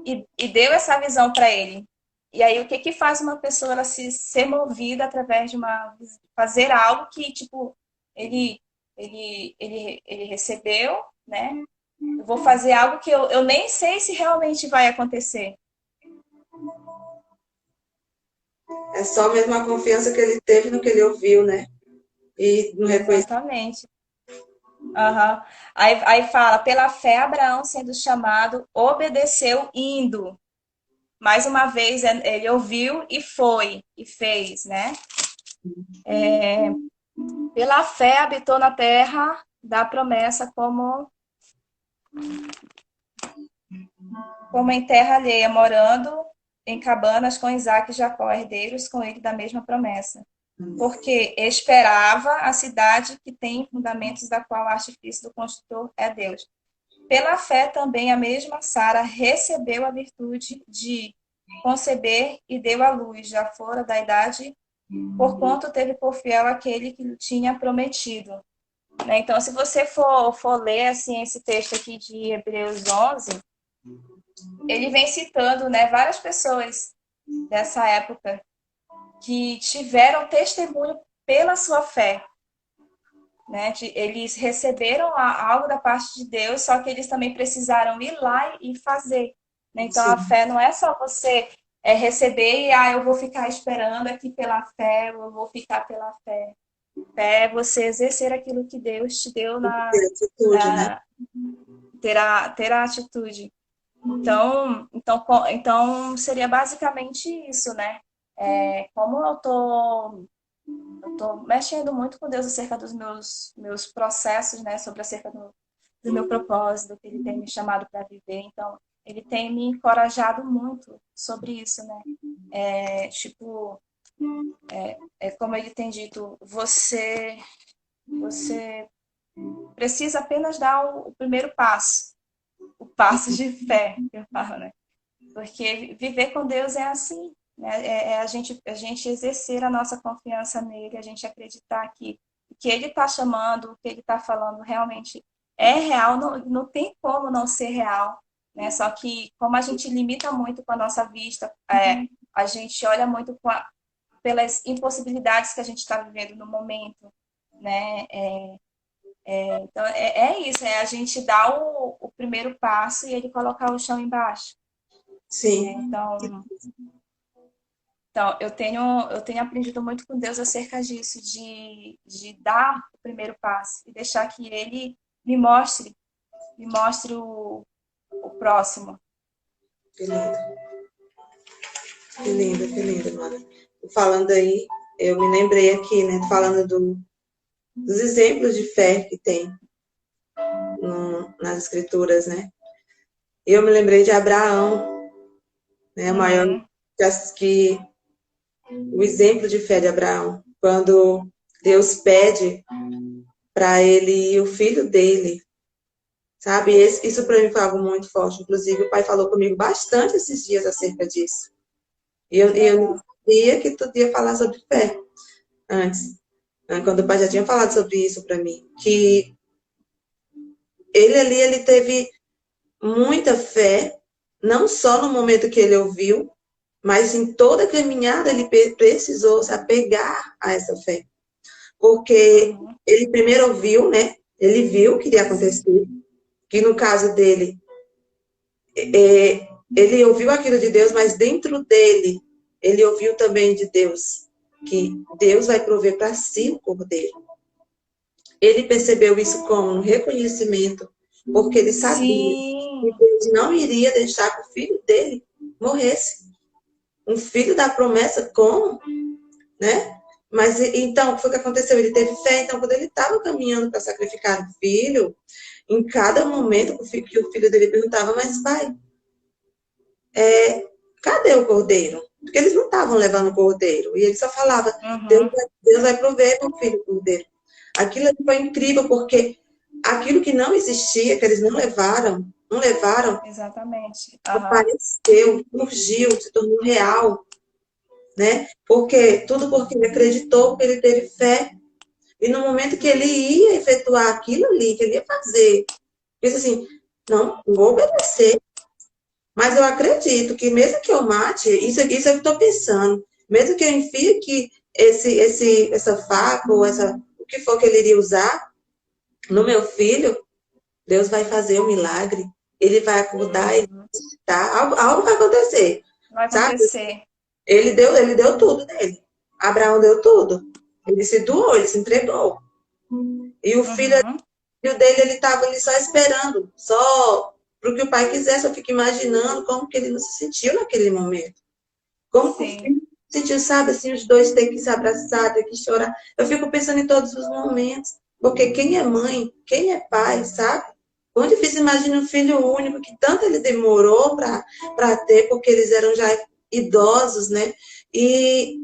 e deu essa visão para ele. E aí, o que que faz uma pessoa ela ser movida através de fazer algo que, tipo, ele, ele recebeu, né? Eu vou fazer algo que eu nem sei se realmente vai acontecer. É só mesmo a confiança que ele teve no que ele ouviu, né? E no reconhecimento. Exatamente. Uhum. Aí fala, pela fé, Abraão, sendo chamado, obedeceu indo. Mais uma vez, ele ouviu e foi, e fez, né? Pela fé, habitou na terra da promessa como em terra alheia, morando em cabanas com Isaac e Jacó, herdeiros com ele da mesma promessa. Porque esperava a cidade que tem fundamentos, da qual o artifício do construtor é Deus. Pela fé também a mesma Sara recebeu a virtude de conceber e deu à luz, já fora da idade, porquanto teve por fiel aquele que lhe tinha prometido. Né? Então, se você for ler assim, esse texto aqui de Hebreus 11, ele vem citando, né, várias pessoas dessa época que tiveram testemunho pela sua fé. Né? Eles receberam algo da parte de Deus, só que eles também precisaram ir lá e fazer. Né? Então, a fé não é só você receber e eu vou ficar esperando aqui pela fé, eu vou ficar pela fé. Fé é você exercer aquilo que Deus te deu Atitude, né? ter a atitude. Então seria basicamente isso, né? Como eu tô mexendo muito com Deus acerca dos meus processos, né? Sobre acerca do meu propósito, que Ele tem me chamado para viver. Então, Ele tem me encorajado muito sobre isso, né? Como Ele tem dito, você precisa apenas dar o primeiro passo, o passo de fé, que eu falo, né? Porque viver com Deus é assim, né? A gente exercer a nossa confiança nele, a gente acreditar que o que ele está chamando, o que ele está falando realmente é real, não tem como não ser real, né? Só que como a gente limita muito com a nossa vista, a gente olha muito pelas impossibilidades que a gente está vivendo no momento, né? Então é isso, é a gente dar o primeiro passo e ele colocar o chão embaixo. Sim. Então, eu tenho aprendido muito com Deus acerca disso, de dar o primeiro passo e deixar que Ele me mostre o próximo. Que lindo, que lindo, mano. Falando aí, eu me lembrei aqui, né, falando dos exemplos de fé que tem nas escrituras, né? Eu me lembrei de Abraão, né, o maior que o exemplo de fé de Abraão, quando Deus pede para ele e o filho dele, sabe? Isso para mim foi algo muito forte. Inclusive, o pai falou comigo bastante esses dias acerca disso. E eu não sabia que tu ia falar sobre fé antes, né? Quando o pai já tinha falado sobre isso para mim, que ele teve muita fé, não só no momento que ele ouviu, mas em toda a caminhada ele precisou se apegar a essa fé. Porque ele primeiro ouviu, né? Ele viu o que ia acontecer, que no caso dele, ele ouviu aquilo de Deus, mas dentro dele, ele ouviu também de Deus, que Deus vai prover para si o cordeiro. Ele percebeu isso como um reconhecimento, porque ele sabia que Deus não iria deixar que o filho dele morresse. Um filho da promessa, como? Né? Mas então, o que foi que aconteceu? Ele teve fé, então, quando ele estava caminhando para sacrificar o filho, em cada momento que o filho dele perguntava, mas pai, cadê o cordeiro? Porque eles não estavam levando o cordeiro. E ele só falava, Deus vai prover meu filho o cordeiro. Aquilo foi incrível, porque aquilo que não existia, que eles não levaram, Exatamente. apareceu, surgiu, se tornou real, né? Tudo porque ele acreditou, porque ele teve fé. E no momento que ele ia efetuar aquilo ali, que ele ia fazer, disse assim, não vou obedecer. Mas eu acredito que mesmo que eu mate, isso é o que eu estou pensando, mesmo que eu enfie aqui essa faca ou o que for que ele iria usar no meu filho, Deus vai fazer um milagre. Ele vai acordar, ele vai ressuscitar, algo vai acontecer, Vai sabe? acontecer. Ele deu tudo dele. Abraão deu tudo. Ele se doou, ele se entregou. E o filho Uhum. dele, ele estava ali só esperando, só para o que o pai quisesse. Eu fico imaginando como que ele não se sentiu naquele momento. Como que o Sim. filho se sentiu, sabe, assim, os dois ter que se abraçar, ter que chorar. Eu fico pensando em todos os momentos. Porque quem é mãe, quem é pai, sabe? Quão difícil, imagina um filho único que tanto ele demorou para ter, porque eles eram já idosos, né? E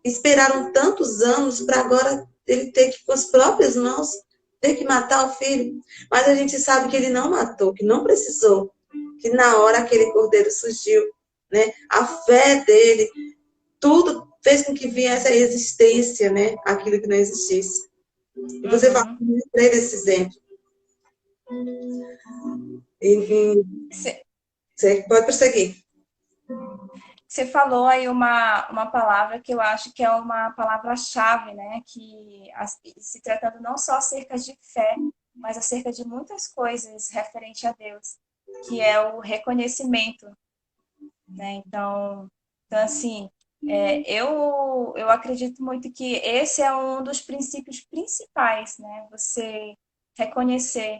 esperaram tantos anos para agora ele ter que, com as próprias mãos, ter que matar o filho. Mas a gente sabe que ele não matou, que não precisou, que na hora aquele cordeiro surgiu, né? A fé dele, tudo fez com que viesse a existência, né? Aquilo que não existisse. E você fala, Uhum. eu lembrei desse exemplo. E você pode prosseguir. Você falou aí uma palavra que eu acho que é uma palavra-chave, né? Que se tratando não só acerca de fé, mas acerca de muitas coisas referente a Deus, que é o reconhecimento, né? Então assim, eu acredito muito que esse é um dos princípios principais, né? Você reconhecer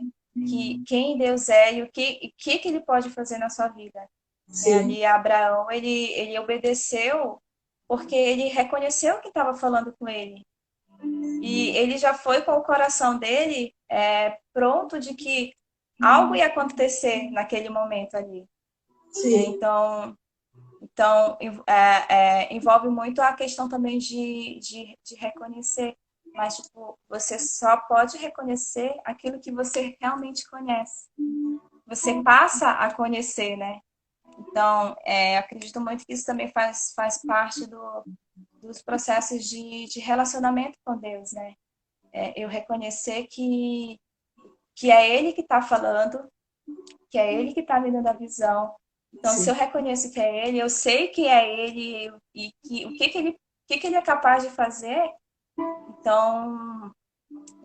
que quem Deus é e o que ele pode fazer na sua vida, né? Sim, Ali Abraão, ele obedeceu porque ele reconheceu que estava falando com ele. E ele já foi com o coração dele pronto de que algo ia acontecer naquele momento ali, né? sim, Então envolve muito a questão também de reconhecer. Mas, tipo, você só pode reconhecer aquilo que você realmente conhece. Você passa a conhecer, né? Então, acredito muito que isso também faz parte dos processos de relacionamento com Deus, né? Eu reconhecer que é Ele que está falando, que é Ele que está me dando a visão. Então, se sim, eu reconheço que é Ele, eu sei que é Ele e o que ele é capaz de fazer, então,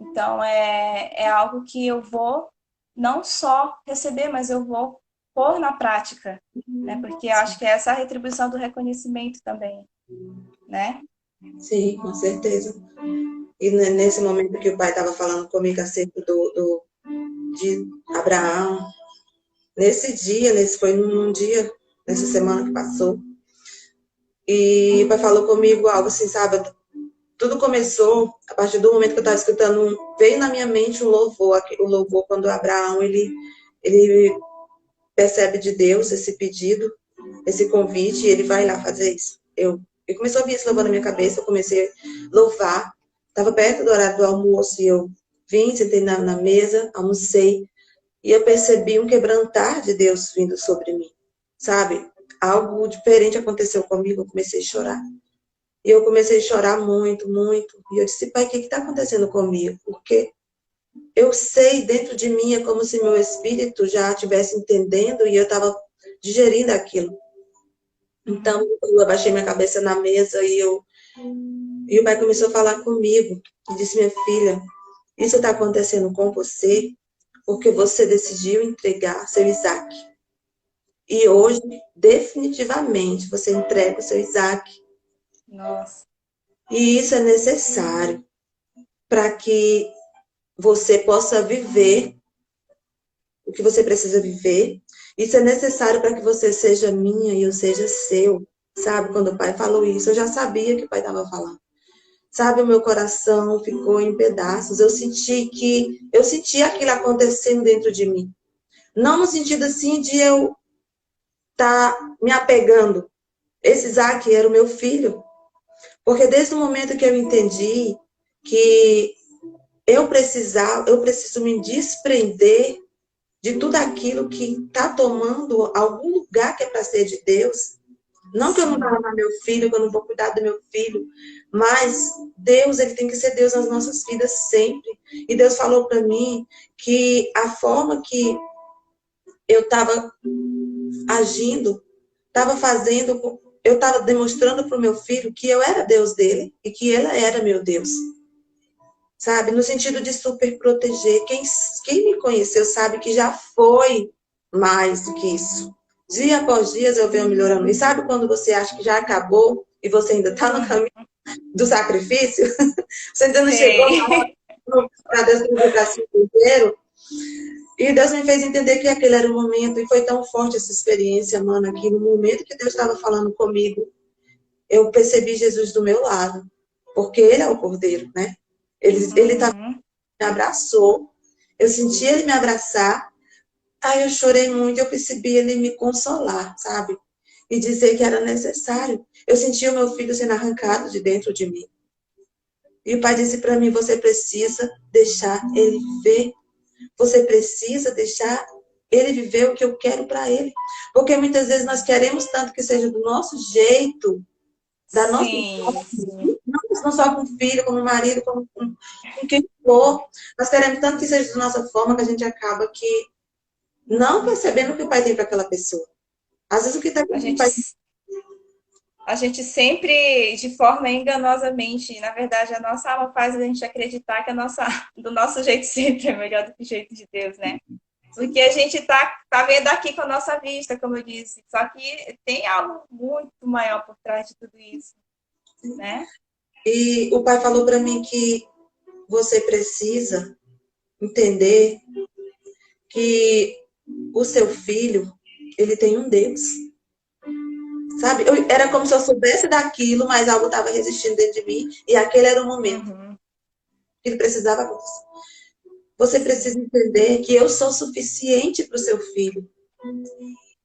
então é algo que eu vou não só receber, mas eu vou pôr na prática, né? Porque eu acho que essa é a retribuição do reconhecimento também, né? sim, com certeza. E nesse momento que o pai estava falando comigo acerca de Abraão, nesse dia, foi num dia, nessa semana que passou, e o pai falou comigo algo assim, sabe? Tudo começou a partir do momento que eu estava escutando, veio na minha mente o louvor quando Abraão, ele percebe de Deus esse pedido, esse convite, e ele vai lá fazer isso. Eu começou a vir esse louvor na minha cabeça, eu comecei a louvar, estava perto do horário do almoço, e eu vim, sentei na mesa, almocei, e eu percebi um quebrantar de Deus vindo sobre mim, sabe? Algo diferente aconteceu comigo, eu comecei a chorar. E eu comecei a chorar muito, muito. E eu disse, pai, o que está acontecendo comigo? Porque eu sei dentro de mim, é como se meu espírito já estivesse entendendo e eu estava digerindo aquilo. Então, Uhum. eu abaixei minha cabeça na mesa e o pai começou a falar comigo. E disse, minha filha, isso está acontecendo com você porque você decidiu entregar seu Isaac. E hoje, definitivamente, você entrega o seu Isaac. Nossa. E isso é necessário para que você possa viver o que você precisa viver. Isso é necessário para que você seja minha e eu seja seu. Sabe, quando o pai falou isso, eu já sabia que o pai estava falando. Sabe, o meu coração ficou em pedaços. Eu senti aquilo acontecendo dentro de mim. Não no sentido assim de eu estar me apegando. Esse Isaac era o meu filho. Porque desde o momento que eu entendi que eu preciso me desprender de tudo aquilo que está tomando algum lugar que é para ser de Deus. Não que eu não vou Sim. amar meu filho, que eu não vou cuidar do meu filho, mas Deus, ele tem que ser Deus nas nossas vidas sempre. E Deus falou para mim que a forma que eu estava agindo, estava fazendo, eu estava demonstrando para o meu filho que eu era Deus dele e que ele era meu Deus. Sabe? No sentido de super proteger. Quem me conheceu sabe que já foi mais do que isso. Dia após dia eu venho melhorando. E sabe quando você acha que já acabou e você ainda está no caminho do sacrifício? Você ainda não chegou Sei. para Deus para si inteiro? E Deus me fez entender que aquele era o momento. E foi tão forte essa experiência, mano, que no momento que Deus estava falando comigo, eu percebi Jesus do meu lado. Porque ele é o Cordeiro, né? Ele tá Uhum. me abraçou, eu senti ele me abraçar, aí eu chorei muito, eu percebi ele me consolar, sabe? E dizer que era necessário. Eu senti o meu filho sendo arrancado de dentro de mim. E o pai disse para mim, você precisa deixar ele viver. Você precisa deixar ele viver o que eu quero para ele. Porque muitas vezes nós queremos tanto que seja do nosso jeito, da nossa forma, Sim, sim. não só com filho, como marido, com quem for. Nós queremos tanto que seja da nossa forma que a gente acaba que não percebendo o que o pai tem para aquela pessoa. Às vezes o que está A com o gente, pai a gente sempre, de forma enganosamente, na verdade, a nossa alma faz a gente acreditar que do nosso jeito sempre é melhor do que o jeito de Deus, né? Porque a gente tá vendo aqui com a nossa vista, como eu disse, só que tem algo muito maior por trás de tudo isso, né? e o pai falou para mim que você precisa entender que o seu filho, ele tem um Deus. Sabe? Era como se eu soubesse daquilo, mas algo estava resistindo dentro de mim e aquele era o momento Uhum. que ele precisava acontecer. Você Sim. precisa entender que eu sou suficiente para o seu filho.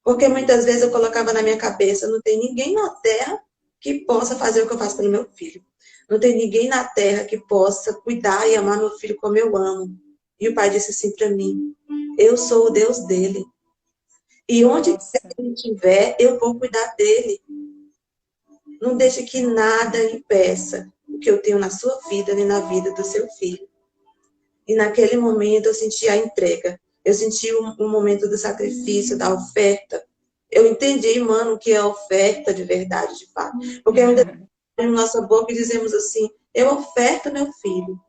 Porque muitas vezes eu colocava na minha cabeça, não tem ninguém na terra que possa fazer o que eu faço pelo meu filho. Não tem ninguém na terra que possa cuidar e amar meu filho como eu amo. E o pai disse assim para mim: eu sou o Deus dele. E onde Nossa. ele estiver, eu vou cuidar dele. Não deixe que nada impeça o que eu tenho na sua vida nem na vida do seu filho. E naquele momento eu senti a entrega. Eu senti um momento do sacrifício, da oferta. Eu entendi, mano, o que é oferta de verdade, de fato. Porque ainda na nossa boca e dizemos assim, eu oferto meu filho.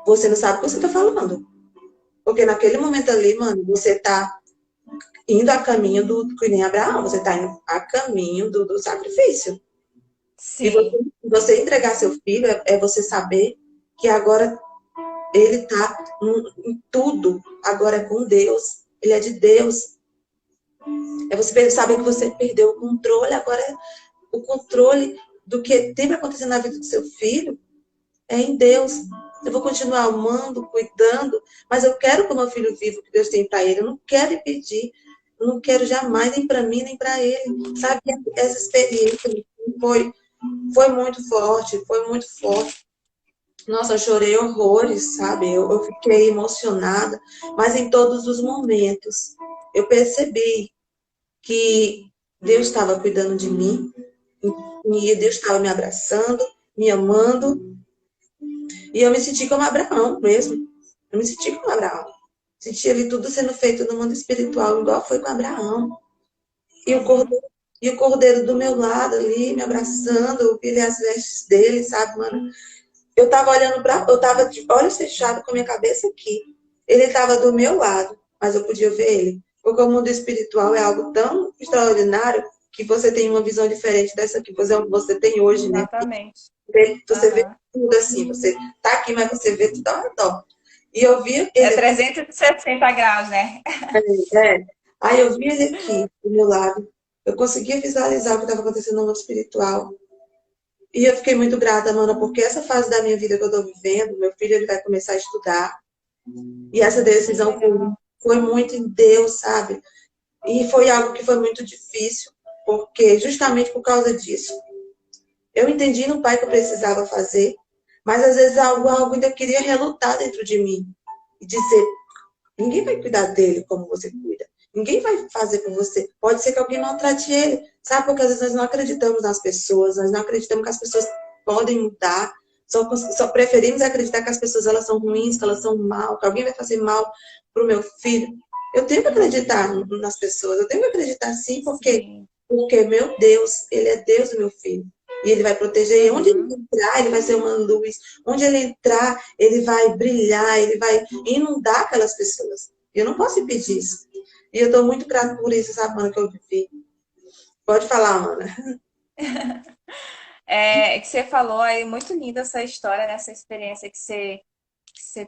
Você não sabe o que você está falando. Porque naquele momento ali, mano, você está indo a caminho do, que nem Abraão, você está indo a caminho do sacrifício. E Sim. você entregar seu filho é você saber que agora ele está em tudo, agora é com Deus, ele é de Deus. É você saber que você perdeu o controle, agora é o controle do que tem para acontecer na vida do seu filho é em Deus. Eu vou continuar amando, cuidando, mas eu quero que o meu filho viva o que Deus tem para ele. Eu não quero impedir, eu não quero jamais nem para mim nem para ele. Sabe, essa experiência foi, foi muito forte, foi muito forte. Nossa, eu chorei horrores, sabe? Eu fiquei emocionada, mas em todos os momentos eu percebi que Deus estava cuidando de mim, e Deus estava me abraçando, me amando, e eu me senti como Abraão mesmo. Eu me senti como Abraão. Senti ali tudo sendo feito no mundo espiritual, igual foi com Abraão. E o Uhum. cordeiro, e o cordeiro do meu lado ali, me abraçando, eu vi as vestes dele, sabe, mano? Eu tava olhando para, eu tava de olhos fechados com a minha cabeça aqui. Ele estava do meu lado, mas eu podia ver ele. Porque o mundo espiritual é algo tão extraordinário que você tem uma visão diferente dessa que você tem hoje, né? Exatamente. Você vê Uhum. tudo assim, você tá aqui, mas você vê tudo ao redor. E eu vi É ele aqui, 360 graus, né? é. Aí eu vi ele aqui, do meu lado. Eu conseguia visualizar o que estava acontecendo no mundo espiritual. E eu fiquei muito grata, Mana, porque essa fase da minha vida que eu tô vivendo, meu filho ele vai começar a estudar. E essa Que decisão legal. foi muito em Deus, sabe? E foi algo que foi muito difícil, porque justamente por causa disso. Eu entendi no pai que eu precisava fazer, Mas às vezes algo ainda queria relutar dentro de mim e dizer, ninguém vai cuidar dele como você cuida. Ninguém vai fazer por você. Pode ser que alguém não trate ele. Sabe? Porque às vezes nós não acreditamos nas pessoas, nós não acreditamos que as pessoas podem mudar. Só preferimos acreditar que as pessoas elas são ruins, que elas são mal, que alguém vai fazer mal para o meu filho. Eu tenho que acreditar nas pessoas, eu tenho que acreditar sim, Sim. porque meu Deus, ele é Deus do meu filho. E ele vai proteger. Onde ele Uhum. entrar, ele vai ser uma luz. Onde ele entrar, ele vai brilhar, ele vai inundar aquelas pessoas. E eu não posso impedir isso. E eu estou muito grata por isso, sabe, Ana, que eu vivi. Pode falar, Ana. Que você falou aí, muito linda essa história, né? Essa experiência que você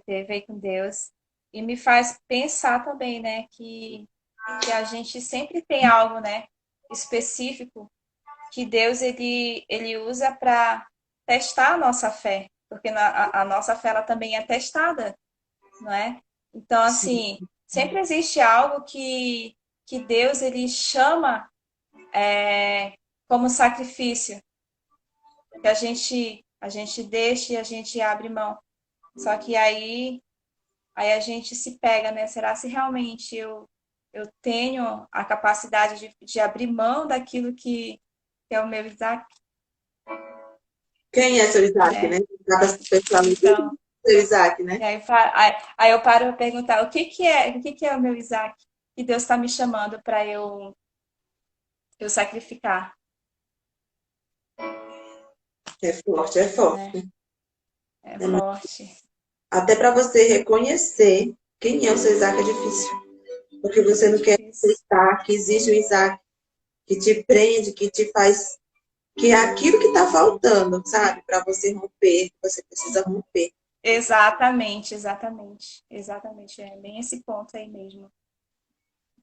teve aí com Deus. E me faz pensar também, né? Que a gente sempre tem algo, né? Específico que Deus ele usa para testar a nossa fé. Porque a nossa fé ela também é testada, não é? Então, Sim. assim, sempre existe algo que Deus ele chama como sacrifício, que a gente deixa e a gente abre mão. Só que aí a gente se pega, né? Será se realmente eu tenho a capacidade de abrir mão daquilo que é o meu Isaac, Quem é seu Isaac, né? né? Cada pessoa Então, seu Isaac, né? e aí eu paro para perguntar o que é o meu Isaac que Deus está me chamando para eu sacrificar, É forte, é né? forte. É É, forte. até para você reconhecer quem é o seu Isaac é difícil. Porque você É não quer difícil. aceitar que existe um Isaac que te prende, que te faz. Que é aquilo que está faltando, sabe? Para você romper, você precisa romper. Exatamente, exatamente, exatamente. É bem esse ponto aí mesmo.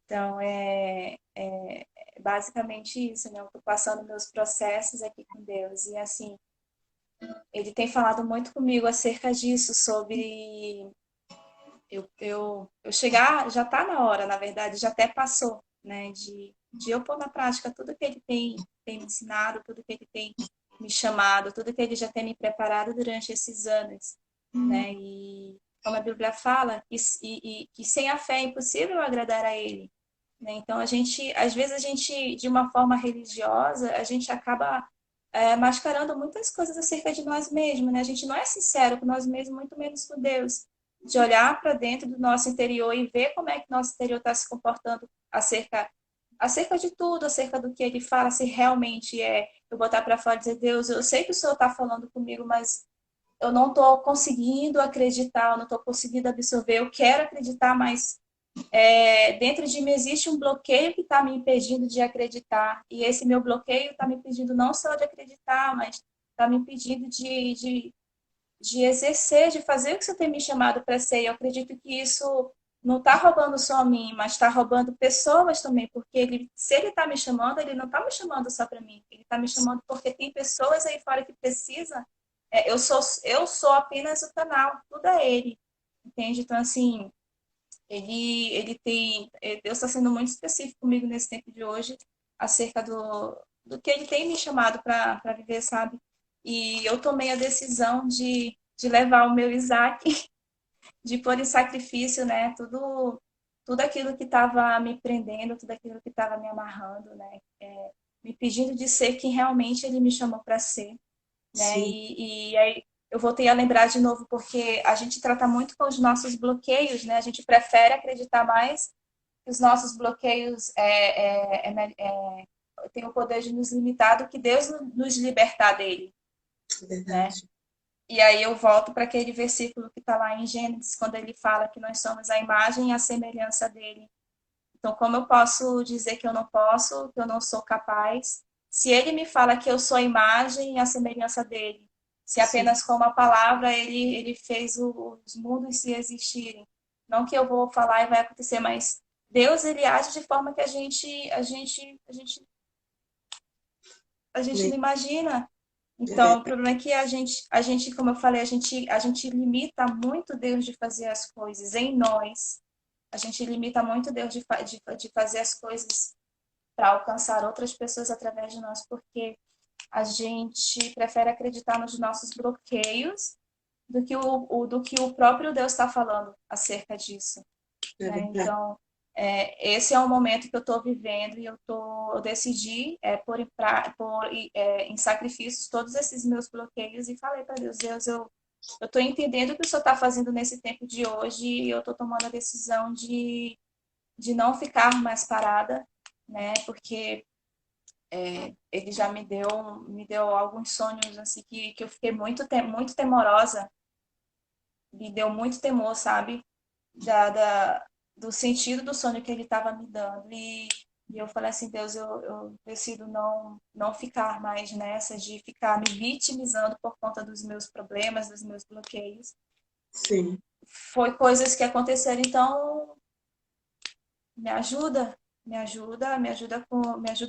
Então, é basicamente isso, né? Eu tô passando meus processos aqui com Deus. E, assim, ele tem falado muito comigo acerca disso, sobre eu chegar, já está na hora, na verdade, já até passou, né? De eu pôr na prática tudo que ele tem me ensinado, tudo que ele tem me chamado, tudo que ele já tem me preparado durante esses anos, né? E como a Bíblia fala, que sem a fé é impossível agradar a ele, né? Então a gente, às vezes a gente, de uma forma religiosa, a gente acaba mascarando muitas coisas acerca de nós mesmos, né? A gente não é sincero com nós mesmos, muito menos com Deus. De olhar para dentro do nosso interior e ver como é que nosso interior está se comportando acerca de tudo, acerca do que ele fala, se realmente é eu botar para fora e dizer, Deus, eu sei que o Senhor está falando comigo, mas eu não estou conseguindo acreditar, eu não estou conseguindo absorver, eu quero acreditar, mas dentro de mim existe um bloqueio que está me impedindo de acreditar. E esse meu bloqueio está me impedindo não só de acreditar, mas está me impedindo de exercer, de fazer o que você tem me chamado para ser. E eu acredito que isso não está roubando só a mim, mas está roubando pessoas também, porque se ele está me chamando, ele não está me chamando só para mim, ele está me chamando porque tem pessoas aí fora que precisam. Eu sou apenas o canal, tudo é ele, entende? Então, assim, Deus está sendo muito específico comigo nesse tempo de hoje, acerca do que ele tem me chamado para viver, sabe? E eu tomei a decisão de levar o meu Isaac, de pôr em sacrifício, né? Tudo aquilo que estava me prendendo, tudo aquilo que estava me amarrando, né? Me pedindo de ser quem realmente ele me chamou para ser, né? Sim, E aí eu voltei a lembrar de novo, porque a gente trata muito com os nossos bloqueios, né? A gente prefere acreditar mais que os nossos bloqueios têm o poder de nos limitar do que Deus nos libertar dele, é né? verdade. E aí eu volto para aquele versículo que está lá em Gênesis, quando ele fala que nós somos a imagem e a semelhança dele. Então, como eu posso dizer que eu não posso, que eu não sou capaz, se ele me fala que eu sou a imagem e a semelhança dele, se Sim, apenas com uma palavra ele fez os mundos se existirem. Não que eu vou falar e vai acontecer, mas Deus ele age de forma que a gente não imagina. é Então, o verdade. problema é que a gente, como eu falei, a gente limita muito Deus de fazer as coisas em nós. A gente limita muito Deus de fazer as coisas para alcançar outras pessoas através de nós, porque a gente prefere acreditar nos nossos bloqueios do que o próprio Deus está falando acerca disso, É né? verdade. Então, esse é um momento que eu estou vivendo e eu decidi pôr em sacrifícios todos esses meus bloqueios e falei para Deus, eu estou entendendo o que o Senhor está fazendo nesse tempo de hoje e eu estou tomando a decisão de não ficar mais parada, né? Porque ele já me deu alguns sonhos assim que eu fiquei muito temorosa, me deu muito temor, sabe? Da, da, do sentido do sonho que ele estava me dando. E eu falei assim, Deus, eu decido não ficar mais nessa de ficar me vitimizando por conta dos meus problemas, dos meus bloqueios. Sim, Foi coisas que aconteceram, então me ajuda, me ajuda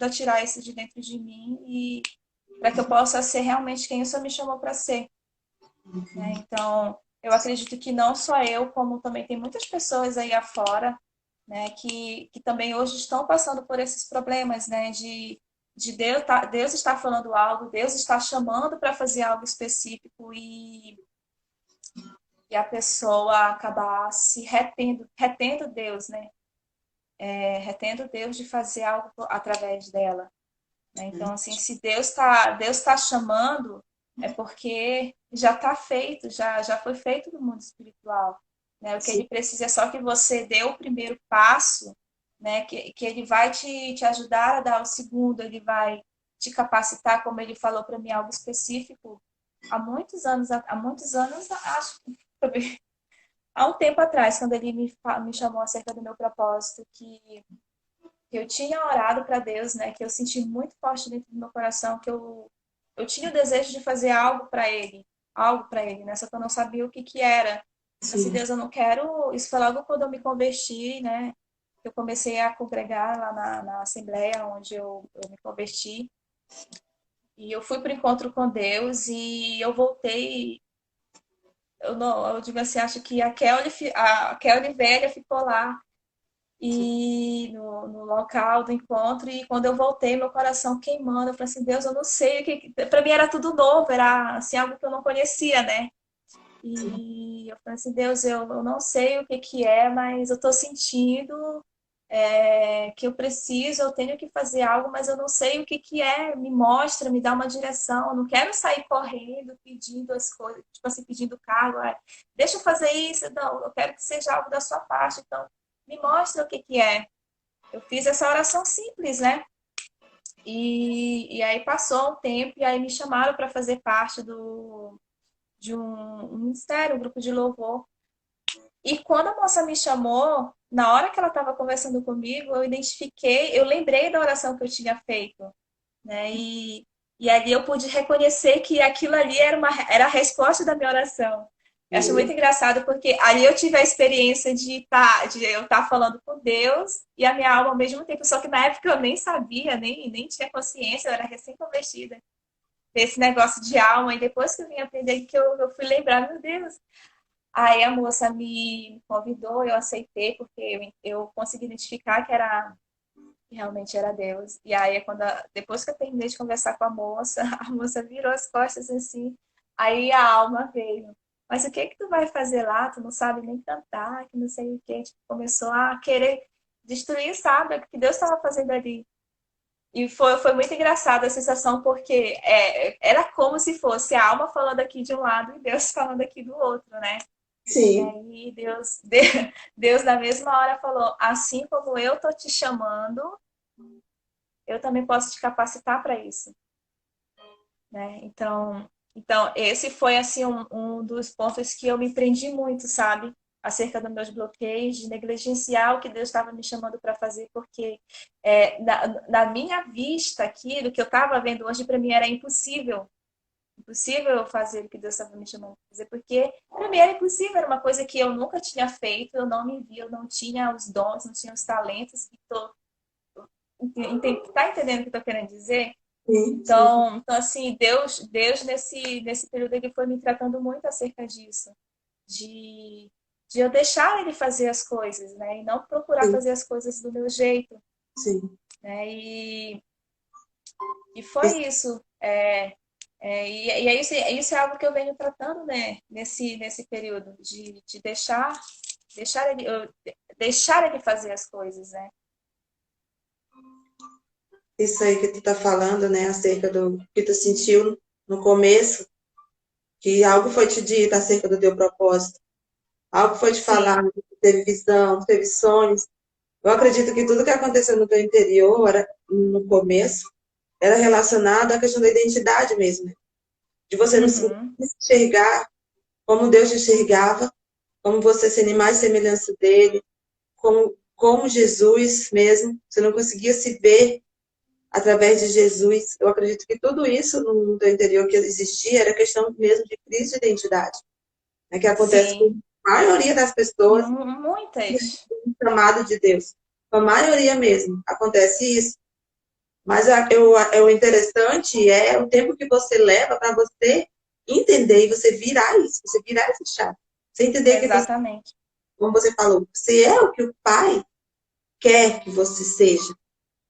a tirar isso de dentro de mim e para que eu possa ser realmente quem o Senhor me chamou para ser, né? Então, eu acredito que não só eu, como também tem muitas pessoas aí afora, né, que também hoje estão passando por esses problemas, né, de Deus está falando algo, Deus está chamando para fazer algo específico e a pessoa acabar se retendo Deus, né, retendo Deus de fazer algo através dela, né? Então, assim, se Deus tá chamando, é porque já está feito, já foi feito no mundo espiritual, né? O que sim, ele precisa é só que você dê o primeiro passo, né? Que ele vai te ajudar a dar o segundo, ele vai te capacitar, como ele falou para mim, algo específico há muitos anos, acho que há um tempo atrás, quando ele me chamou acerca do meu propósito, que eu tinha orado para Deus, né? Que eu senti muito forte dentro do meu coração, eu tinha o desejo de fazer algo para Ele, né? Só que eu não sabia o que que era. Assim, sim. Deus, eu não quero. Isso foi logo quando eu me converti, né? Eu comecei a congregar lá na Assembleia, onde eu me converti. E eu fui para o encontro com Deus e eu voltei. Eu, não, eu digo assim, acho que a Kelly velha ficou lá e no local do encontro e quando eu voltei meu coração queimando, eu falei assim, Deus, eu não sei o que para mim era tudo novo, era assim algo que eu não conhecia, né? E eu falei assim, Deus, eu não sei o que que é, mas eu tô sentindo que eu preciso, eu tenho que fazer algo, mas eu não sei o que que é, me mostra, me dá uma direção, eu não quero sair correndo, pedindo as coisas, tipo assim, pedindo cargo, deixa eu fazer isso, não, eu quero que seja algo da sua parte, então me mostra o que que é. Eu fiz essa oração simples, né? E aí passou um tempo e aí me chamaram para fazer parte de um ministério, um grupo de louvor. E quando a moça me chamou, na hora que ela estava conversando comigo, eu identifiquei, eu lembrei da oração que eu tinha feito, né? E ali eu pude reconhecer que aquilo ali era a resposta da minha oração. Eu acho muito engraçado porque ali eu tive a experiência de eu estar falando com Deus e a minha alma ao mesmo tempo, só que na época eu nem sabia, nem tinha consciência, eu era recém-convertida desse negócio de alma, e depois que eu vim aprender que eu fui lembrar, meu Deus. Aí a moça me convidou, eu aceitei, porque eu consegui identificar que realmente era Deus. E aí, depois que eu terminei de conversar com a moça, a moça virou as costas assim, aí a alma veio. Mas o que que tu vai fazer lá? Tu não sabe nem cantar, que não sei o que. Tipo, começou a querer destruir, sabe? O que Deus estava fazendo ali. E foi muito engraçada a sensação, porque era como se fosse a alma falando aqui de um lado e Deus falando aqui do outro, né? E Sim, aí Deus na mesma hora falou, assim como eu tô te chamando, eu também posso te capacitar para isso, né? Então esse foi assim um dos pontos que eu me prendi muito, sabe? Acerca dos meus bloqueios, de negligenciar o que Deus estava me chamando para fazer, porque na minha vista, aquilo que eu estava vendo hoje, para mim era impossível. Impossível eu fazer o que Deus estava me chamando para fazer, porque para mim era impossível, era uma coisa que eu nunca tinha feito, eu não me via, eu não tinha os dons, não tinha os talentos que tô. Tá entendendo o que eu tô querendo dizer? sim, sim. Então assim, Deus nesse período ele foi me tratando muito acerca disso, de, de eu deixar ele fazer as coisas, né? E não procurar Sim, fazer as coisas do meu jeito, sim. né? E foi isso. Isso é algo que eu venho tratando, né, nesse período, de deixar ele fazer as coisas, né? Isso aí que tu tá falando, né, acerca do que tu sentiu no começo, que algo foi te dito acerca do teu propósito, algo foi te Sim. falado, tu teve visão, tu teve sonhos. Eu acredito que tudo que aconteceu no teu interior, no começo, era relacionado à questão da identidade mesmo, né? De você não se Uhum. enxergar como Deus te enxergava, como você sendo mais semelhança dele, como Jesus mesmo. Você não conseguia se ver através de Jesus. Eu acredito que tudo isso no teu interior que existia era questão mesmo de crise de identidade, né, que acontece com Sim. a maioria das pessoas Muitas. chamado de Deus. Com a maioria mesmo acontece isso. Mas o interessante é o tempo que você leva para você entender e você virar isso, você virar esse chave. Você entender que você, Exatamente. como você falou, você é o que o Pai quer que você seja.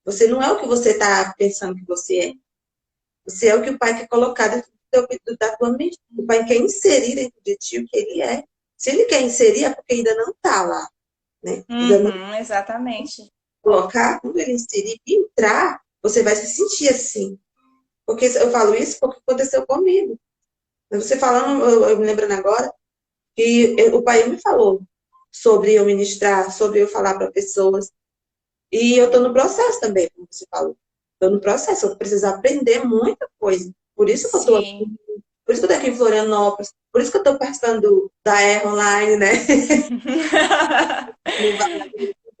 Você não é o que você está pensando que você é. Você é o que o Pai quer colocar dentro da tua mente. O Pai quer inserir dentro de ti o que Ele é. Se Ele quer inserir, é porque ainda não está lá. Né? Ainda não Uhum, exatamente. colocar, quando Ele inserir e entrar, você vai se sentir assim. Porque eu falo isso porque aconteceu comigo. Você falando, eu me lembrando agora, que o Pai me falou sobre eu ministrar, sobre eu falar para pessoas. E eu estou no processo também, como você falou. Estou no processo, eu preciso aprender muita coisa. Por isso que eu estou Sim. por isso que eu estou aqui em Florianópolis, por isso que eu estou participando da ERA Online, né?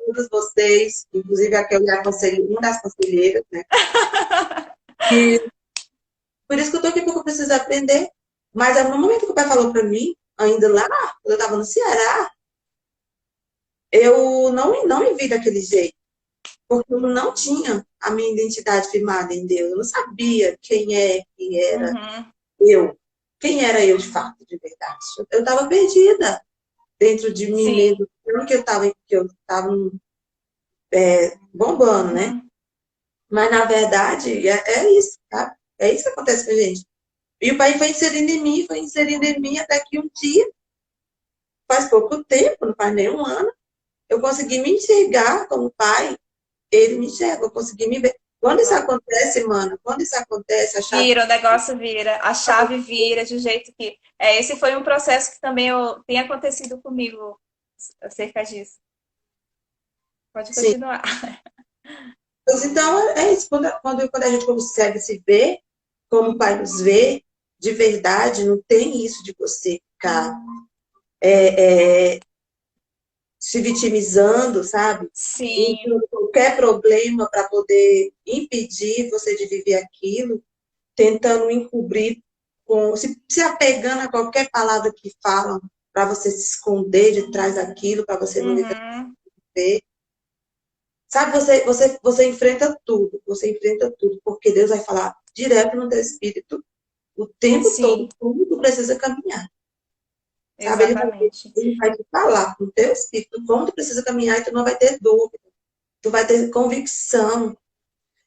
Todos vocês, inclusive aquele aconselho, uma das conselheiras, né? E por isso que eu estou aqui, porque eu preciso aprender. Mas no momento que o pai falou para mim, ainda lá, quando eu estava no Ceará, eu não me vi daquele jeito, porque eu não tinha a minha identidade firmada em Deus. Eu não sabia quem é que era Uhum. eu. Quem era eu de fato, de verdade? Eu estava perdida dentro de mim Sim. mesmo, que eu estava bombando, né? Uhum. Mas na verdade é isso, tá? É isso que acontece com a gente. E o pai foi inserindo em mim, até que um dia, faz pouco tempo, não faz nem um ano, eu consegui me enxergar como pai, ele me enxerga, eu consegui me ver. Quando isso acontece, mano, quando isso acontece, a chave. Vira, o negócio vira, a chave vira de um jeito que. Esse foi um processo que também tem acontecido comigo acerca disso. Pode Sim. continuar. Mas então é isso, quando a gente consegue se ver como o pai nos vê, de verdade, não tem isso de você ficar se vitimizando, sabe? Sim. Então, qualquer problema para poder impedir você de viver aquilo, tentando encobrir, se apegando a qualquer palavra que falam, para você se esconder de trás daquilo, para você não viver. Uhum. Sabe, você enfrenta tudo, porque Deus vai falar direto no teu espírito o tempo todo, Sim, como tu precisa caminhar. Sabe, exatamente. ele vai te falar com o teu espírito como tu precisa caminhar e tu não vai ter dúvida. Tu vai ter convicção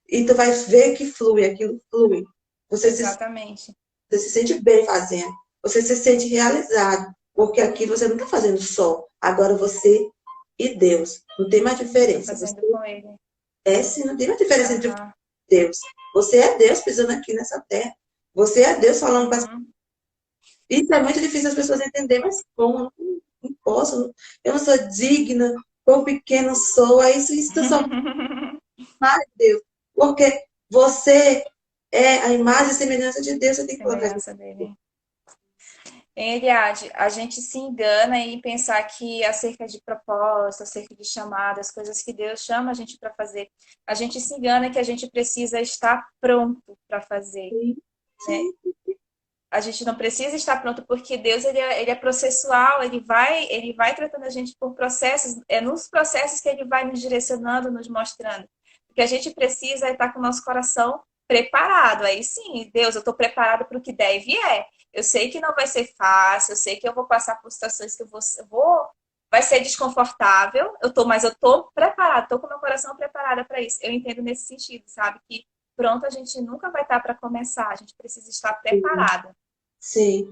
e tu vai ver que flui, aquilo flui. Você se, Exatamente. você se sente bem fazendo, você se sente realizado, porque aquilo você não está fazendo só. Agora você e Deus. Não tem mais Tô diferença. Você fazendo com ele. é sim, não tem mais diferença entre Aham. Deus. Você é Deus pisando aqui nessa terra. Você é Deus falando para as pessoas. Uhum. Isso é muito difícil as pessoas entenderem, mas como? Não posso, eu não sou digna, quão pequeno sou, é isso só mais Deus. Porque você é a imagem e semelhança de Deus, você tem que colocar isso. Semelhança dele. Eliade, a gente se engana em pensar que acerca de propósito, acerca de chamada, as coisas que Deus chama a gente para fazer, a gente se engana que a gente precisa estar pronto para fazer, Sim, né? sim, A gente não precisa estar pronto porque Deus ele é processual, ele vai tratando a gente por processos, é nos processos que ele vai nos direcionando, nos mostrando. O que a gente precisa é estar com o nosso coração preparado. Aí sim, Deus, eu estou preparado para o que der e vier. Eu sei que não vai ser fácil, eu sei que eu vou passar por situações que vai ser desconfortável, mas eu estou preparado, estou com o meu coração preparado para isso. Eu entendo nesse sentido, sabe? Que pronta a gente nunca vai estar para começar. A gente precisa estar preparada. Sim.